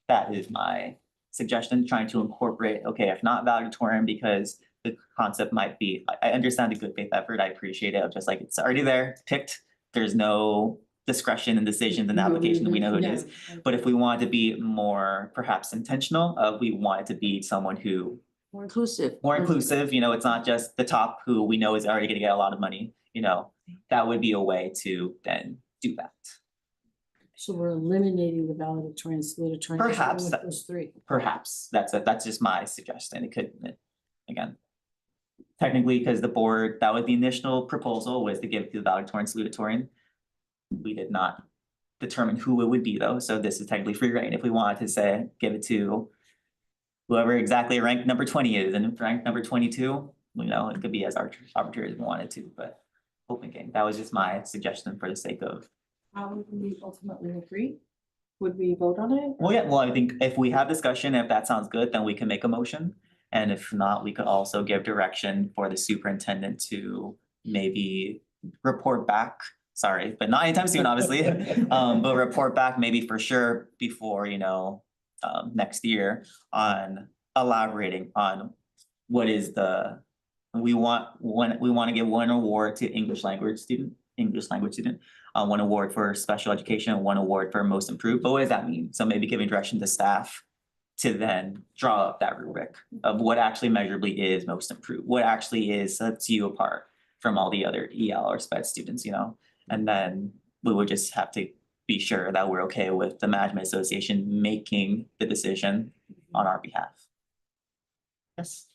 That is my suggestion, trying to incorporate, okay, if not valedictorian, because the concept might be, I understand the good faith effort, I appreciate it, of just like, it's already there, picked, there's no discretion and decisions in the application, we know who it is. But if we want to be more perhaps intentional, we want it to be someone who More inclusive. more inclusive, it's not just the top who we know is already gonna get a lot of money, that would be a way to then do that. So we're eliminating the valedictorian, salutatorian. Perhaps with that- those 3. Perhaps, that's just my suggestion, it could, again. Technically, because the board, that was the initial proposal, was to give to the valedictorian, salutatorian. We did not determine who it would be though, so this is technically free reign, if we wanted to say, give it to whoever exactly rank number 20 is, and rank number 22, it could be as arbitrary as we wanted to, but open game, that was just my suggestion for the sake of. how would we ultimately agree? Would we vote on it? Well, yeah, well, I think if we have discussion, if that sounds good, then we can make a motion. And if not, we could also give direction for the superintendent to maybe report back, sorry, but not anytime soon, obviously. But report back maybe for sure before, next year on elaborating on what is we want to give 1 award to English language student, 1 award for special education, 1 award for most improved, but what does that mean? So maybe giving direction to staff to then draw up that rubric of what actually measurably is most improved, what actually sets you apart from all the other EL or SPED students, and then we would just have to be sure that we're okay with the management association making the decision on our behalf. Yes.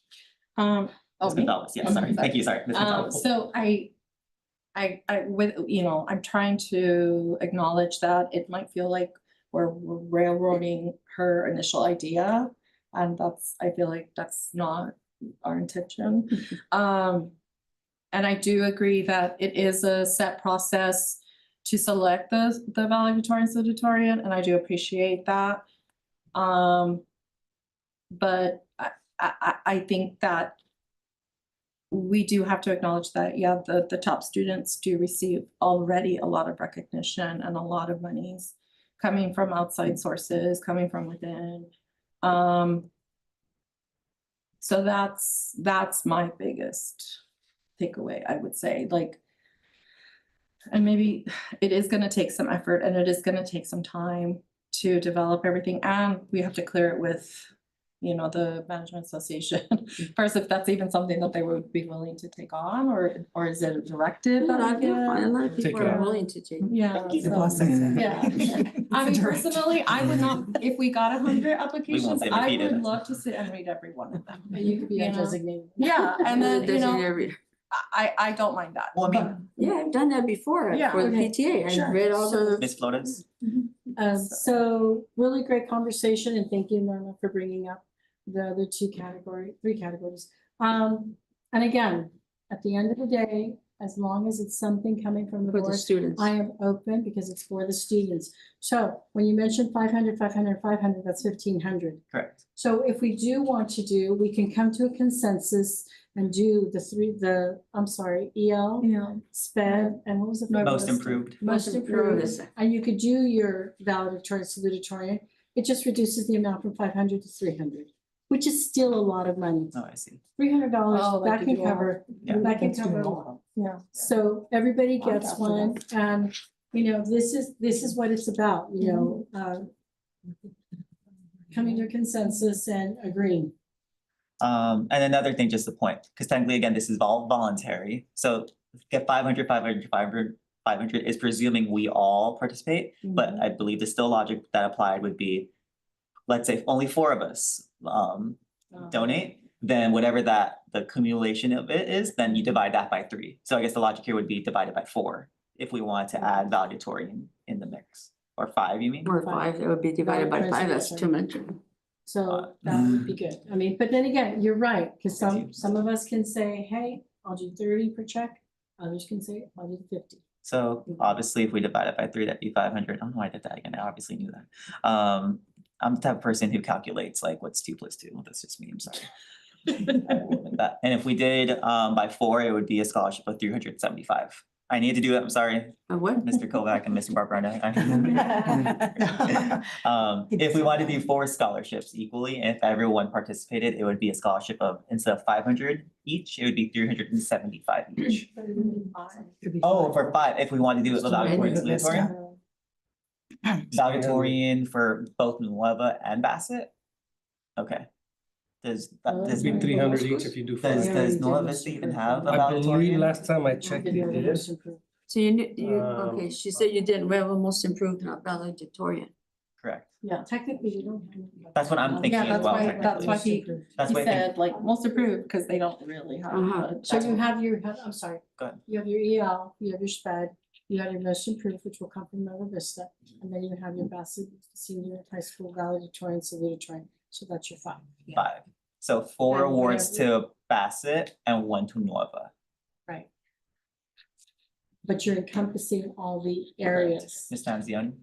Ms. Okay. Gonzalez, yes, sorry, thank you, sorry. Ms. Gonzalez. So I with, I'm trying to acknowledge that it might feel like we're railroading her initial idea. And I feel like that's not our intention. And I do agree that it is a set process to select the valedictorian, salutatorian, and I do appreciate that. But I think that we do have to acknowledge that, yeah, the top students do receive already a lot of recognition and a lot of monies coming from outside sources, coming from within. So that's my biggest takeaway, I would say, and maybe it is gonna take some effort and it is gonna take some time to develop everything, and we have to clear it with the management association first, if that's even something that they would be willing to take on, or is it a directive that I A get? lot of Take people it are out. willing to take. Yeah. The so- boss says that. Yeah. I mean, personally, I would not, if we got 100 applications, say I repeat it. would love to sit and read every one of them. And you could be You a know? designated. Yeah, and then, Designated reader. I don't mind that. Well, I mean, Yeah, I've done that before Yeah, for the okay, PTA. sure. I've read all the. Ms. Flores? So really great conversation and thank you, Norma, for bringing up the other three categories. And again, at the end of the day, as long as it's something coming from the For the board, students. I am open because it's for the students. So when you mentioned 500, 500, 500, that's 1,500. Correct. So if we do want to do, we can come to a consensus and do EL, Yeah. SPED, and what was the? Most improved. Most improved, and you could do your valedictorian, salutatorian. It just reduces the amount from 500 to 300, which is still a lot of money. Oh, I see. $300, Oh, like that to can do all- cover, Yeah. that can That's cover a doing lot. Yeah. So everybody I'm gets down for one, and, this is what it's about, coming to a consensus and agreeing. And another thing, just a point, because technically, again, this is all voluntary, so get 500, 500, 500, 500 is presuming we all participate, but I believe the still logic that applied would be, let's say only 4 of us donate, then whatever the accumulation of it is, then you divide that by 3. So I guess the logic here would be divided by 4, if we wanted to add valedictorian in the mix, or 5, you mean? Or 5, it would be divided by 5, that's too much. So that would be good. I mean, but then again, you're right, because some of us can say, hey, I'll do 30 per check. Others can say, I'll do 50. So obviously, if we divide it by 3, that'd be 500. I don't know why I did that again. I obviously knew that. I'm the type of person who calculates like what's 2 plus 2. That's just me, I'm sorry. I will admit that. And if we did by 4, it would be a scholarship of 375. I need to do it, I'm sorry, What? Mr. Kovac and Mr. Barbarano. If we wanted to do 4 scholarships equally, and if everyone participated, it would be a scholarship of, instead of 500 each, it would be 375 each. Oh, for 5, if we want to do it valedictorian, salutatorian? Valedictorian for both Nueva and Bassett? Okay. Does It'd be 300 each if you do 5. does Nueva Vista even have a I believe valedictorian? last time I checked, you did. So okay, she said you didn't, we have a most improved, not valedictorian. Correct. Yeah, technically, you don't have. That's what I'm thinking Yeah, as that's well, why, technically. that's why he That's what I think. said like most approved, because they don't really have. Uh-huh. So you have I'm sorry. Go ahead. You have your EL, you have your SPED, you have your most improved, which will come from Nova Vista, and then you have your Bassett Senior High School valedictorian, salutatorian, so that's your 5. 5. So 4 And awards to Bassett and 1 to Nueva. Right. But you're encompassing all the areas. Ms. Tanzioni?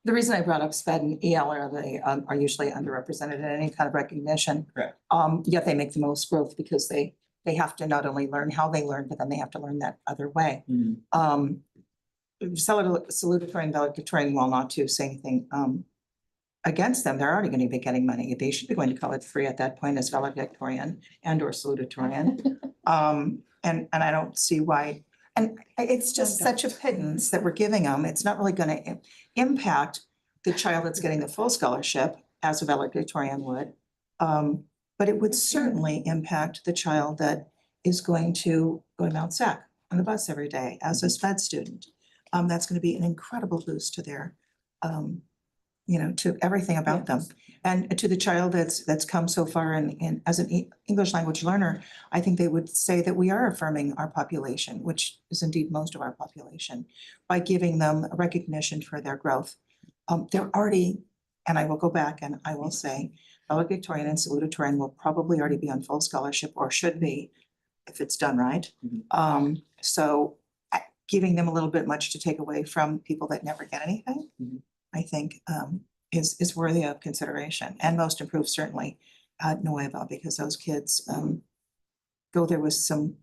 The reason I brought up SPED and EL are they are usually underrepresented in any kind of recognition. Correct. Yet they make the most growth because they have to not only learn how they learn, but then they have to learn that other way. Salutatorian and valedictorian, while not to say anything against them, they're already going to be getting money. They should be going to college free at that point as valedictorian and or salutatorian. And I don't see why, and it's just such a pittance that we're giving them. It's not really going to impact the child that's getting the full scholarship as a valedictorian would. But it would certainly impact the child that is going to go to Mount Sac on the bus every day as a SPED student. That's going to be an incredible boost to their, to everything about them. And to the child that's come so far in as an English language learner, I think they would say that we are affirming our population, which is indeed most of our population, by giving them a recognition for their growth. They're already, and I will go back and I will say, valedictorian and salutatorian will probably already be on full scholarship or should be if it's done right. So giving them a little bit much to take away from people that never get anything, I think is worthy of consideration, and most improved certainly at Nueva, because those kids go there with some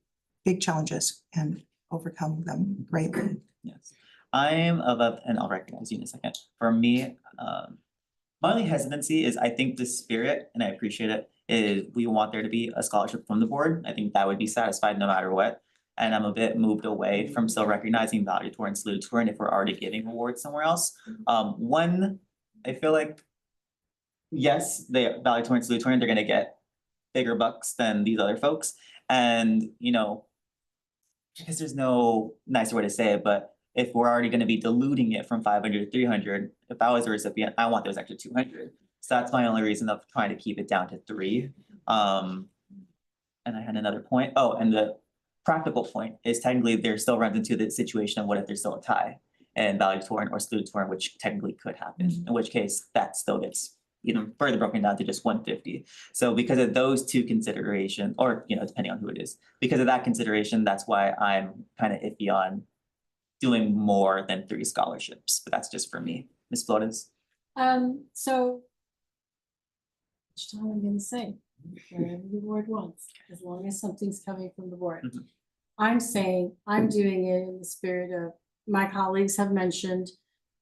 big challenges and overcome them greatly. Yes. I'm of, and I'll recognize you in a second. For me, my only hesitancy is I think the spirit, and I appreciate it, is we want there to be a scholarship from the board. I think that would be satisfied no matter what. And I'm a bit moved away from still recognizing valedictorian and salutatorian if we're already giving awards somewhere else. One, I feel like, yes, the valedictorian and salutatorian, they're gonna get bigger bucks than these other folks. And, I guess there's no nicer way to say it, but if we're already gonna be diluting it from 500 to 300, if I was a recipient, I want those extra 200. So that's my only reason of trying to keep it down to 3. And I had another point. Oh, and practical point is technically there still runs into the situation of what if there's still a tie and valedictorian or salutatorian, which technically could happen, in which case that still gets even further broken down to just 150. So because of those two considerations, or depending on who it is, because of that consideration, that's why I'm kind of iffy on doing more than 3 scholarships, but that's just for me. Ms. Flores? So. Each time I'm gonna say, whatever the board wants, as long as something's coming from the board. Mhm. I'm saying, I'm doing it in the spirit of, my colleagues have mentioned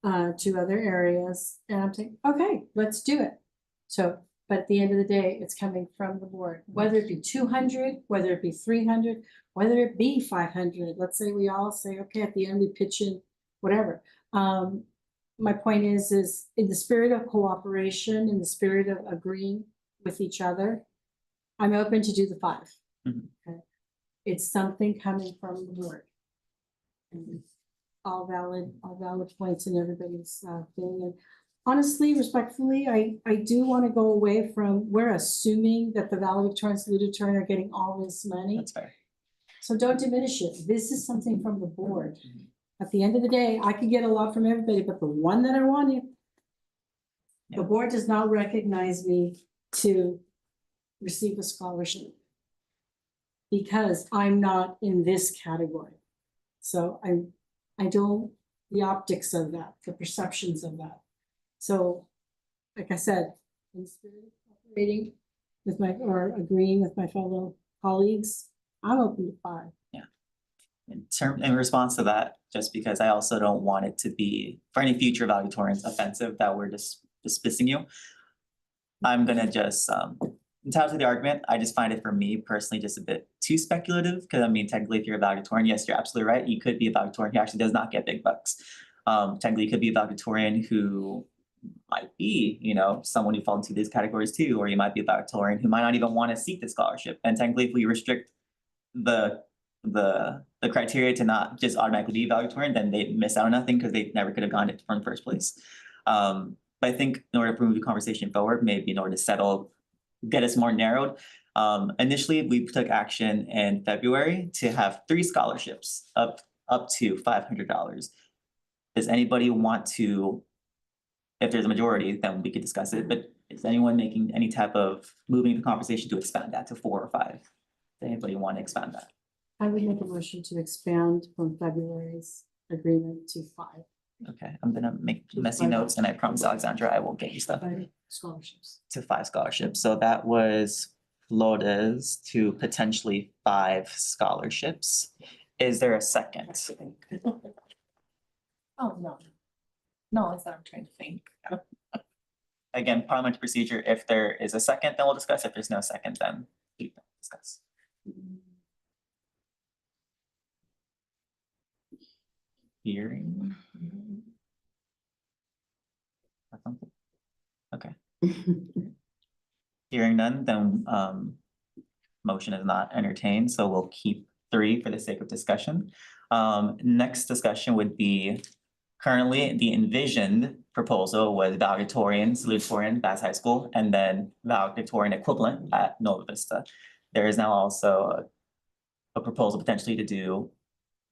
to other areas, and I'm saying, okay, let's do it. So, but at the end of the day, it's coming from the board, whether it be 200, whether it be 300, whether it be 500. Let's say we all say, okay, at the end we pitch in, whatever. My point is in the spirit of cooperation, in the spirit of agreeing with each other, I'm open to do the 5. Mhm. Okay. It's something coming from the board. And all valid points in everybody's thing. And honestly, respectfully, I do want to go away from, we're assuming that the valedictorian and salutatorian are getting all this money. That's fair. So don't diminish it. This is something from the board. At the end of the day, I could get a lot from everybody, but the one that I wanted, the board does not recognize me to receive a scholarship because I'm not in this category. So I don't, the optics of that, the perceptions of that. So, like I said, in spirit of operating with or agreeing with my fellow colleagues, I'm open to 5. In response to that, just because I also don't want it to be, for any future valedictorians, offensive that we're just dismissing you, I'm gonna just, entitled to the argument, I just find it for me personally just a bit too speculative, because I mean, technically, if you're a valedictorian, yes, you're absolutely right, you could be a valedictorian who actually does not get big bucks. Technically, you could be a valedictorian who might be, someone who falls into these categories too, or you might be a valedictorian who might not even want to seek the scholarship. And technically, if we restrict the criteria to not just automatically be valedictorian, then they miss out on nothing because they never could have gotten it from the first place. But I think in order to move the conversation forward, maybe in order to get us more narrowed, initially we took action in February to have 3 scholarships up to $500. Does anybody want to, if there's a majority, then we could discuss it, but is anyone making any type of moving the conversation to expand that to 4 or 5? Does anybody want to expand that? I would make a motion to expand from February's agreement to 5. Okay, I'm gonna make messy notes and I promise Alexandra, I will get you stuff 5 scholarships. to 5 scholarships. So that was Flores to potentially 5 scholarships. Is there a second? Oh, no. No, that's what I'm trying to think. Again, parliamentary procedure, if there is a second, then we'll discuss. If there's no second, then we don't discuss. Hearing. Okay, hearing none, then motion is not entertained, so we'll keep 3 for the sake of discussion. Next discussion would be currently the envisioned proposal was valedictorian, salutatorian, Bassett High School, and then valedictorian equivalent at Nova Vista. There is now also a proposal potentially to do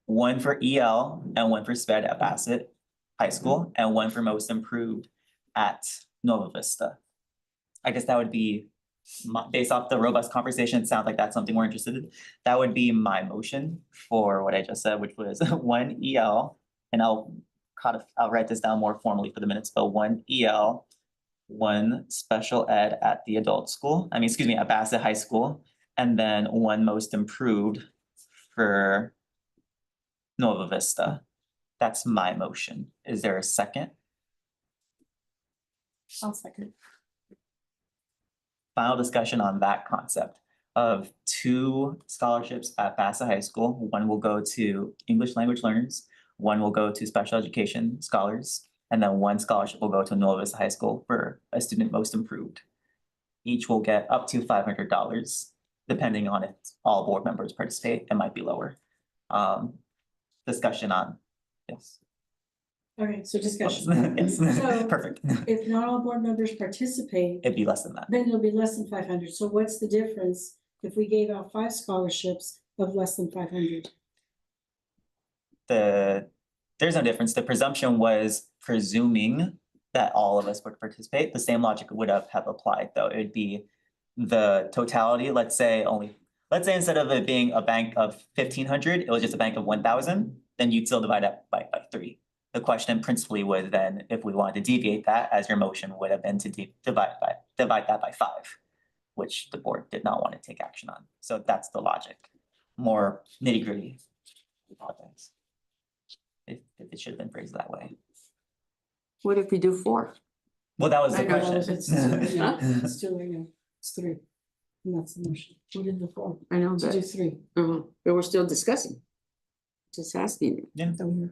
1 for EL and 1 for SPED at Bassett High School and 1 for most improved at Nova Vista. I guess that would be, based off the robust conversation, it sounds like that's something we're interested in. That would be my motion for what I just said, which was 1 EL, and I'll write this down more formally for the minutes, but 1 EL, 1 special ed at the adult school, at Bassett High School, and then 1 most improved for Nova Vista. That's my motion. Is there a second? I'll second. Final discussion on that concept of 2 scholarships at Bassett High School. 1 will go to English language learners, 1 will go to special education scholars, and then 1 scholarship will go to Nova Vista High School for a student most improved. Each will get up to $500, depending on if all board members participate. It might be lower. Discussion on, yes. Okay, so discussion. Yes, So- perfect. If not all board members participate, It'd be less than that. then it'll be less than 500. So what's the difference if we gave out 5 scholarships of less than 500. There's no difference. The presumption was presuming that all of us would participate. The same logic would have applied, though. It would be the totality, let's say instead of it being a bank of 1,500, it was just a bank of 1,000, then you'd still divide that by 3. The question principally was then if we wanted to deviate that, as your motion would have been to divide that by 5, which the board did not want to take action on. So that's the logic. More nitty-gritty. I apologize. If it should have been phrased that way. What if we do 4? Well, that was the I know, question. It's still right now, it's 3. And that's the motion. We did the 4, I know, to do but, 3. but we're still discussing. Just asking. So we're-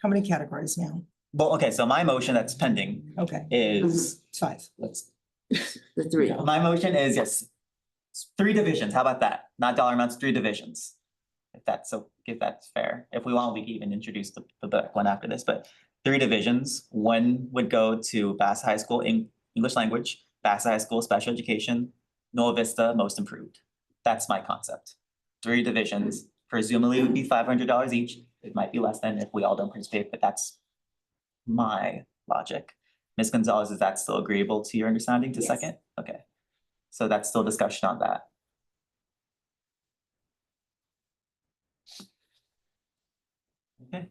How many categories now? Well, okay, so my motion that's pending Okay, is, it's 5. let's, The 3. my motion is, yes, 3 divisions. How about that? Not dollar amounts, 3 divisions. If that's fair. If we want, we can even introduce the back one after this, but 3 divisions. 1 would go to Bassett High School English language, Bassett High School special education, Nola Vista most improved. That's my concept. 3 divisions, presumably it would be $500 each. It might be less than if we all don't participate, but that's my logic. Ms. Gonzalez, is that still agreeable to your understanding to Yes. second? Okay. So that's still discussion on that. Okay.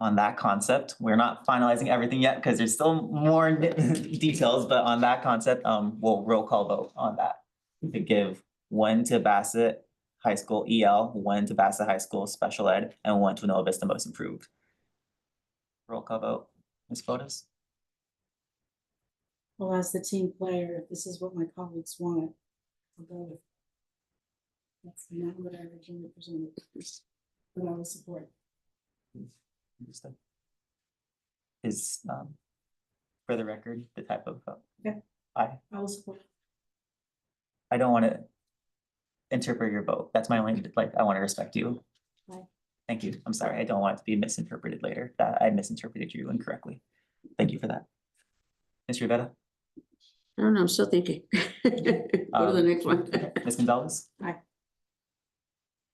On that concept, we're not finalizing everything yet because there's still more details, but on that concept, we'll roll call vote on that. To give 1 to Bassett High School EL, 1 to Bassett High School Special Ed, and 1 to Nola Vista Most Improved. Roll call vote, Ms. Fotis? Well, as the team player, if this is what my colleagues want, I'll go with it. That's not what I originally presented, but I will support. Understood. Is, for the record, the type of vote? Okay. I I will support. I don't want to interpret your vote. That's my only, I want to respect you. Aye. Thank you. I'm sorry. I don't want it to be misinterpreted later, that I misinterpreted you incorrectly. Thank you for that. Ms. Rivera? I don't know, I'm still thinking. Go to the next one. Ms. Gonzalez? Aye.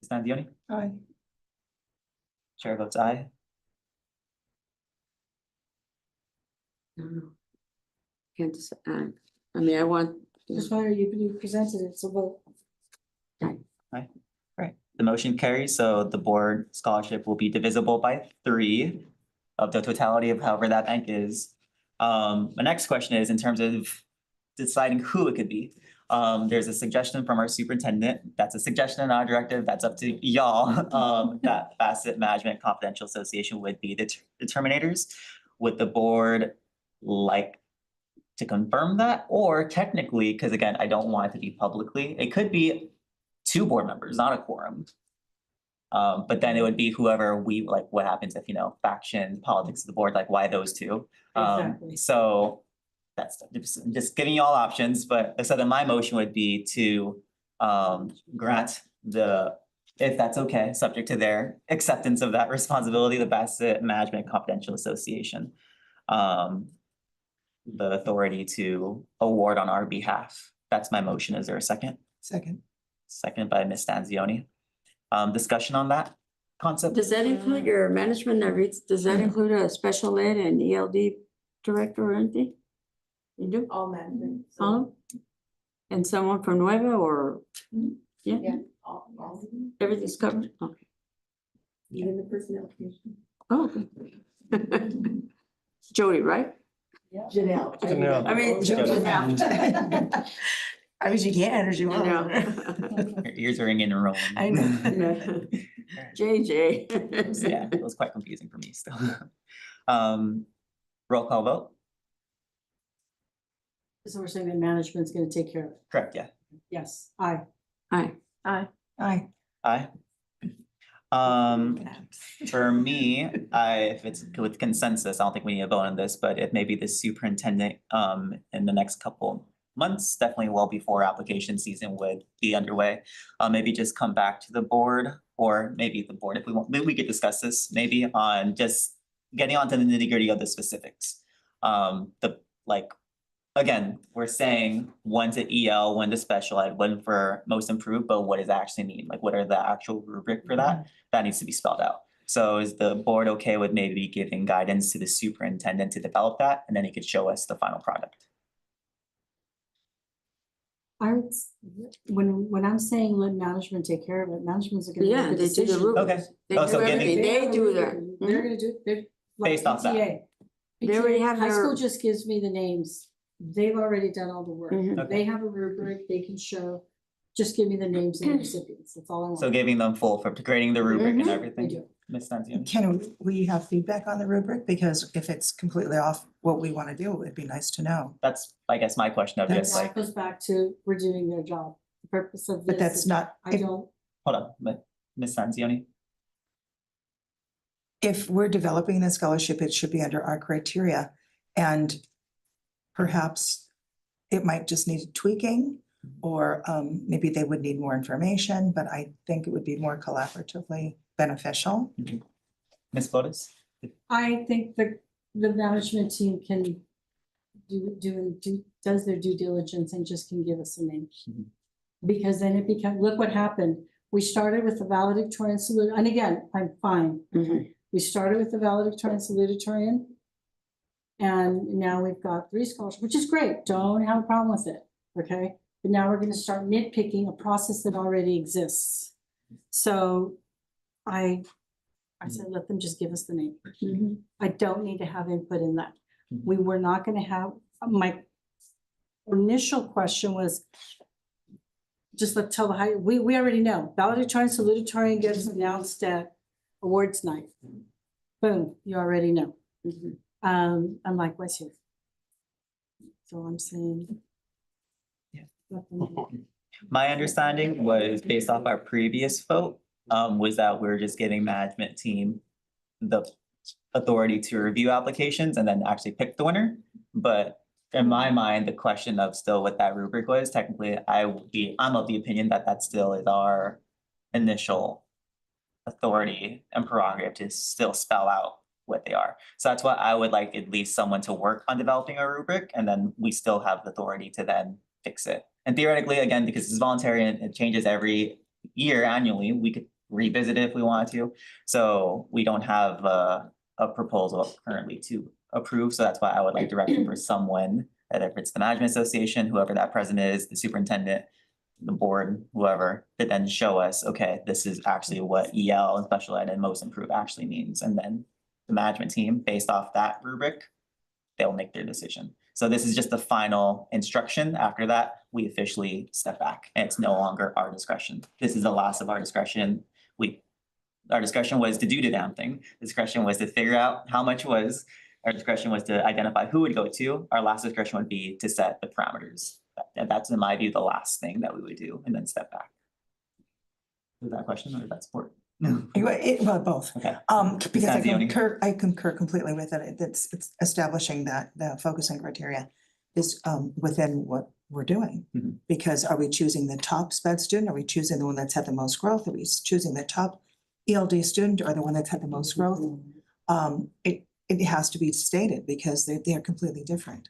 Ms. Nandioni? Aye. Chair votes aye. I don't know. Can't decide. I mean, I want. Just why you presented it, so vote. The motion carries, so the board scholarship will be divisible by 3 of the totality of however that bank is. My next question is in terms of deciding who it could be. There's a suggestion from our superintendent. That's a suggestion, not a directive. That's up to y'all. That Bassett Management Confidential Association would be the determinators. Would the board like to confirm that? Or technically, because again, I don't want it to be publicly, it could be 2 board members, not a quorum. But then it would be whoever what happens if, faction, politics of the board, like why those 2? Exactly. So that's just giving you all options, but so then my motion would be to grant if that's okay, subject to their acceptance of that responsibility, the Bassett Management Confidential Association. The authority to award on our behalf. That's my motion. Is there a second? Second. Second by Ms. Stanzioni. Discussion on that concept? Does that include your management that reads, does that include a special ed and ELD director or anything? You do? All management. All? And someone from Nueva or? Yeah, Yeah, all. everything's covered? Okay. Even the personnel commission. Oh, okay. Jody, right? Janelle. Janelle. I mean, Janelle. I mean, she can or she I won't. know. Your ears are ringing and rolling. I know. JJ. Yeah, it was quite confusing for me still. Roll call vote? So we're saying that management's gonna take care of it. Correct, yeah. Yes, aye. Aye. Aye. Aye. For me, if it's with consensus, I don't think we need to vote on this, but if maybe the superintendent, in the next couple months, definitely well before application season would be underway, maybe just come back to the board, or maybe the board, if we want, maybe we could discuss this, maybe on just getting onto the nitty gritty of the specifics. again, we're saying one to EL, one to special ed, one for most improved, but what does that actually mean? Like, what are the actual rubric for that? That needs to be spelled out. So is the board okay with maybe giving guidance to the superintendent to develop that, and then he could show us the final product? I would, when I'm saying let management take care of it, management's gonna Yeah, make the they do the decision. rubric. Okay. They Oh, so do giving- everything. They have a do rubric. that. They're Mhm. gonna do, they're like Based off that. PTA. They already have High school their- just gives me the names. They've already done all the work. Mhm. Okay. They have a rubric they can show. Just give me the names of the recipients. That's all I want. So giving them full for creating the rubric and Mhm. They everything. do. Ms. Stanzioni? Can we have feedback on the rubric? Because if it's completely off what we want to do, it'd be nice to know. That's, I guess, my question of just That like, goes back to we're doing their job. The purpose of this. But that's is not, I don't, hold on, Ms. Stanzioni? if we're developing the scholarship, it should be under our criteria. And perhaps it might just need tweaking, or maybe they would need more information, but I think it would be more collaboratively beneficial. Ms. Flores? I think the management team can does their due diligence and just can give us a name. Mhm. Because then it becomes, look what happened. We started with the valedictorian salute, and again, I'm fine. Mhm. We started with the valedictorian salutatorian. And now we've got 3 scholarships, which is great. Don't have a problem with it, okay? But now we're gonna start nitpicking a process that already exists. So I said, let them just give us the name. Mhm. I don't need to have input in that. Mhm. We were not gonna have, my initial question was, just tell the high, we already know, valedictorian, salutatorian gets announced at awards night. Boom, you already know. Mhm. I'm like, what's here? So I'm saying. Yeah. let them do it. My understanding was based off our previous vote, was that we're just giving management team the authority to review applications and then actually pick the winner. But in my mind, the question of still what that rubric was, technically, I'm of the opinion that that still is our initial authority and prerogative to still spell out what they are. So that's why I would like at least someone to work on developing a rubric, and then we still have the authority to then fix it. And theoretically, again, because it's voluntary and it changes every year annually, we could revisit it if we wanted to. So we don't have a proposal currently to approve. So that's why I would like direction for someone, whether it's the management association, whoever that president is, the superintendent, the board, whoever, to then show us, okay, this is actually what EL and special ed and most improved actually means. And then the management team, based off that rubric, they'll make their decision. So this is just the final instruction. After that, we officially step back and it's no longer our discretion. This is the last of our discretion. Our discretion was to do the damn thing. Discretion was to figure out how much was. Our discretion was to identify who would go to. Our last discretion would be to set the parameters. And that's, in my view, the last thing that we would do, and then step back. Is that a question or is that support? Well, both. Okay. Because Stanzioni. I concur completely with it. It's establishing that the focusing criteria is within what we're doing. Mhm. Because are we choosing the top sped student? Are we choosing the one that's had the most growth? Are we choosing the top ELD student or the one that's had the most growth? It has to be stated because they are completely different.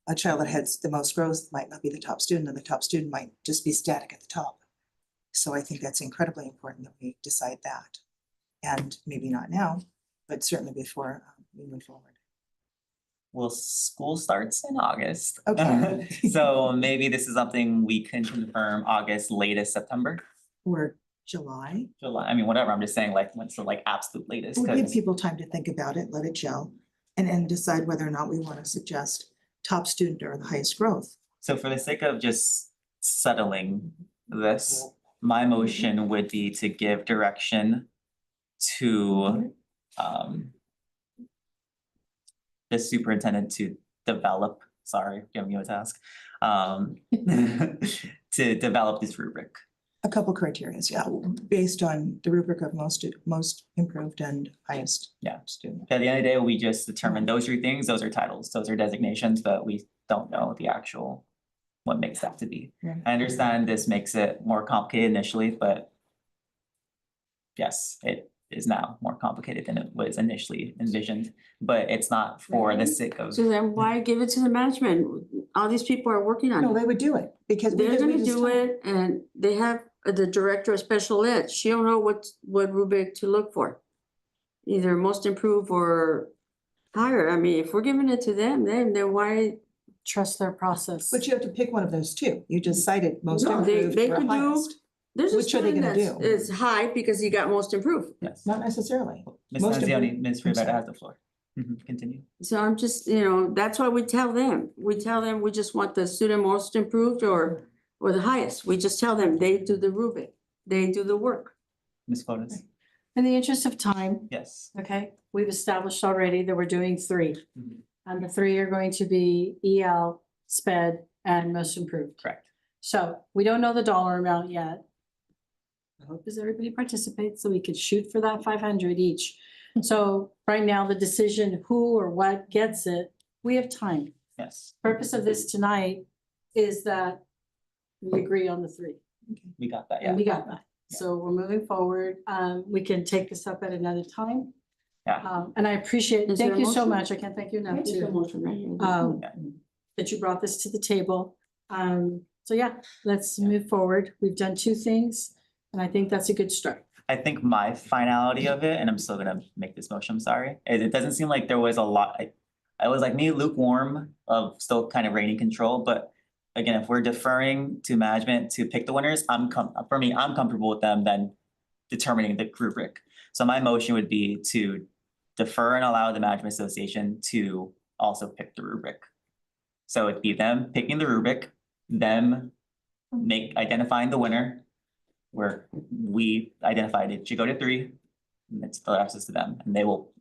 A child that has the most growth might not be the top student, and the top student might just be static at the top. So I think that's incredibly important that we decide that. And maybe not now, but certainly before we move forward. Well, school starts in August. Okay. So maybe this is something we can confirm August, latest September, Or July. July, I mean, whatever, I'm just saying like, what's the like absolute latest, We'll give 'cause- people time to think about it, let it gel, and decide whether or not we want to suggest top student or the highest growth. So for the sake of just settling this, my motion would be to give direction to the superintendent to develop, sorry, giving you a task, to develop this rubric. A couple criterias, yeah, based on the rubric of most improved and highest. Yeah. Student. At the end of the day, we just determine those 3 things, those are titles, those are designations, but we don't know the actual, what makes that to be. Right. I understand this makes it more complicated initially, but yes, it is now more complicated than it was initially envisioned, but it's not for the sake of. So then why give it to the management? All these people are working on No, it. they would do it because. They're because we gonna just do told- it and they have the director of special ed. She don't know what rubric to look for. Either most improved or higher. I mean, if we're giving it to them, then why? Trust their process. But you have to pick one of those two. You just cited most No, improved they or could do- highest. There's a Which are they student gonna that's, do? is high because he got most improved. Yes. Not necessarily. Ms. most Manzioni, improved- Ms. I'm Rivera sorry. has the floor. Continue. So I'm just, that's why we tell them. We tell them we just want the student most improved or the highest. We just tell them they do the rubric. They do the work. Ms. Flores? In the interest of time, Yes. okay, we've established already that we're doing three. Mhm. And the three are going to be EL, SPED, and most improved. Correct. So we don't know the dollar amount yet. I hope as everybody participates so we could shoot for that 500 each. So right now, the decision who or what gets it, we have time. Yes, Purpose of this tonight is that we agree on the three. we got that, And yeah. we got that. So we're moving forward. We can take this up at another time. Yeah. And I appreciate, Is there thank a you so motion? much. I can't thank you enough There's a too. motion right here. That you brought this to the table. So yeah, let's move forward. We've done two things and I think that's a good start. I think my finality of it, and I'm still gonna make this motion, I'm sorry, is it doesn't seem like there was a lot, I was like maybe lukewarm of still kind of reigning control, but again, if we're deferring to management to pick the winners, I'm comfortable with them then determining the rubric. So my motion would be to defer and allow the management association to also pick the rubric. So it'd be them picking the rubric, them identifying the winner, where we identified it should go to 3, and it's the rest is to them, and they will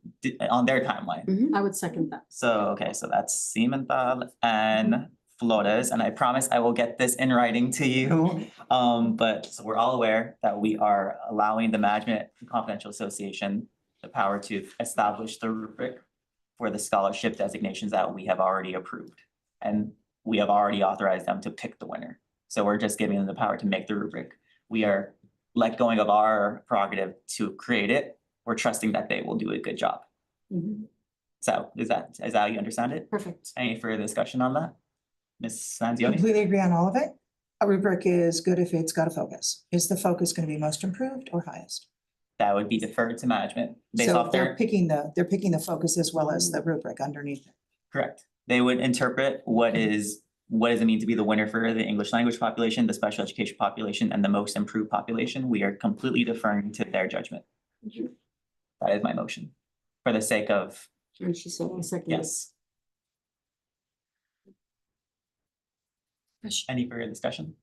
on their timeline. I would second that. So, okay, so that's Cimental and Flores, and I promise I will get this in writing to you. But so we're all aware that we are allowing the Management Confidential Association the power to establish the rubric for the scholarship designations that we have already approved. And we have already authorized them to pick the winner. So we're just giving them the power to make the rubric. We are let going of our prerogative to create it. We're trusting that they will do a good job. So is that how you understand it? Perfect. Any further discussion on that? Ms. Manzioni? Completely agree on all of it. A rubric is good if it's got a focus. Is the focus gonna be most improved or highest? That would be deferred to management based So off they're their, picking the focus as well as the rubric underneath it. correct. They would interpret what does it mean to be the winner for the English language population, the special education population, and the most improved population. We are completely deferring to their judgment. That is my motion, for the sake of, And she said, second. yes. Any further discussion?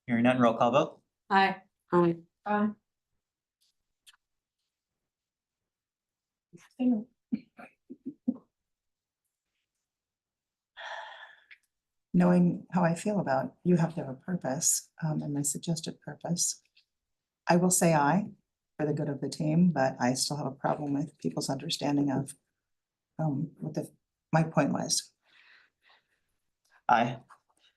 Hearing none, roll call vote. Aye. Aye. Knowing how I feel about you have to have a purpose, and my suggested purpose. I will say aye for the good of the team, but I still have a problem with people's understanding of what my point was. Aye.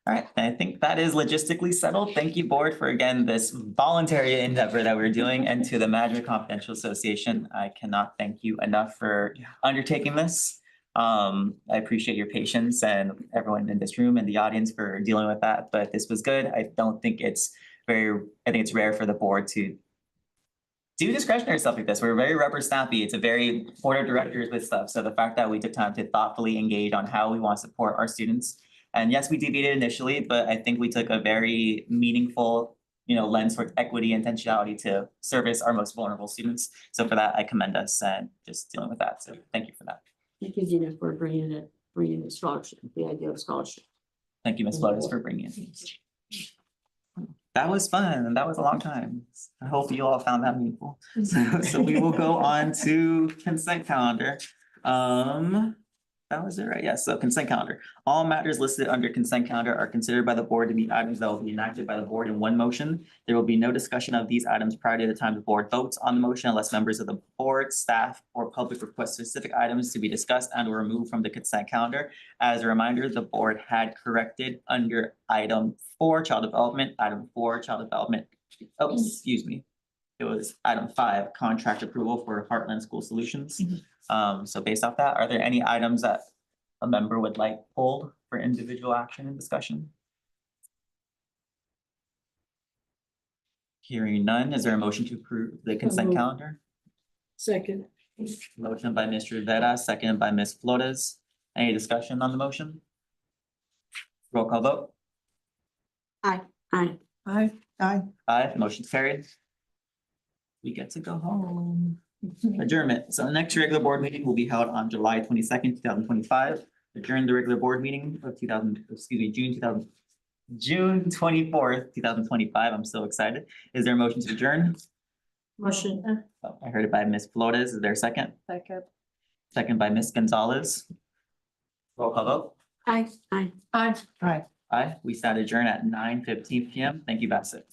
All right, and I think that is logistically settled. Thank you, board, for again, this voluntary endeavor that we're doing, and to the Management Confidential Association, I cannot thank you enough for undertaking this. I appreciate your patience and everyone in this room and the audience for dealing with that, but this was good. I think it's rare for the board to do discretionary stuff like this. We're very rubber stampy. It's a very board of directors with stuff. So the fact that we took time to thoughtfully engage on how we want to support our students. And yes, we deviated initially, but I think we took a very meaningful, lens towards equity and intentionality to service our most vulnerable students. So for that, I commend us and just dealing with that. So thank you for that. Thank you, Gina, for bringing the scholarship, the idea of scholarship. Thank you, Ms. Flores, for bringing it. That was fun, and that was a long time. I hope you all found that meaningful. So we will go on to consent calendar. That was it, right? Yes, so consent calendar. All matters listed under consent calendar are considered by the board to be items that will be enacted by the board in one motion. There will be no discussion of these items prior to the time the board votes on the motion unless members of the board, staff, or public request specific items to be discussed and or removed from the consent calendar. As a reminder, the board had corrected under item 4, child development, Oh, excuse me. It was item 5, contract approval for Heartland School Solutions. So based off that, are there any items that a member would like pulled for individual action and discussion? Hearing none, is there a motion to approve the consent moved. calendar? Second. Motion by Mr. Rivera, seconded by Ms. Flores. Any discussion on the motion? Roll call vote. Aye. Aye. Aye, motion's carried. We get to go home. Adjournment. So the next regular board meeting will be held on July 22nd, 2025. Adjourn the regular board meeting of June 24th, 2025. I'm so excited. Is there a motion to adjourn? Motion. Oh, I heard it by Ms. Flores. Is there a second? Second. Second by Ms. Gonzalez. Roll call vote. Aye. Aye. Aye. Aye, we stand adjourned at 9:15 PM. Thank you, Bassett.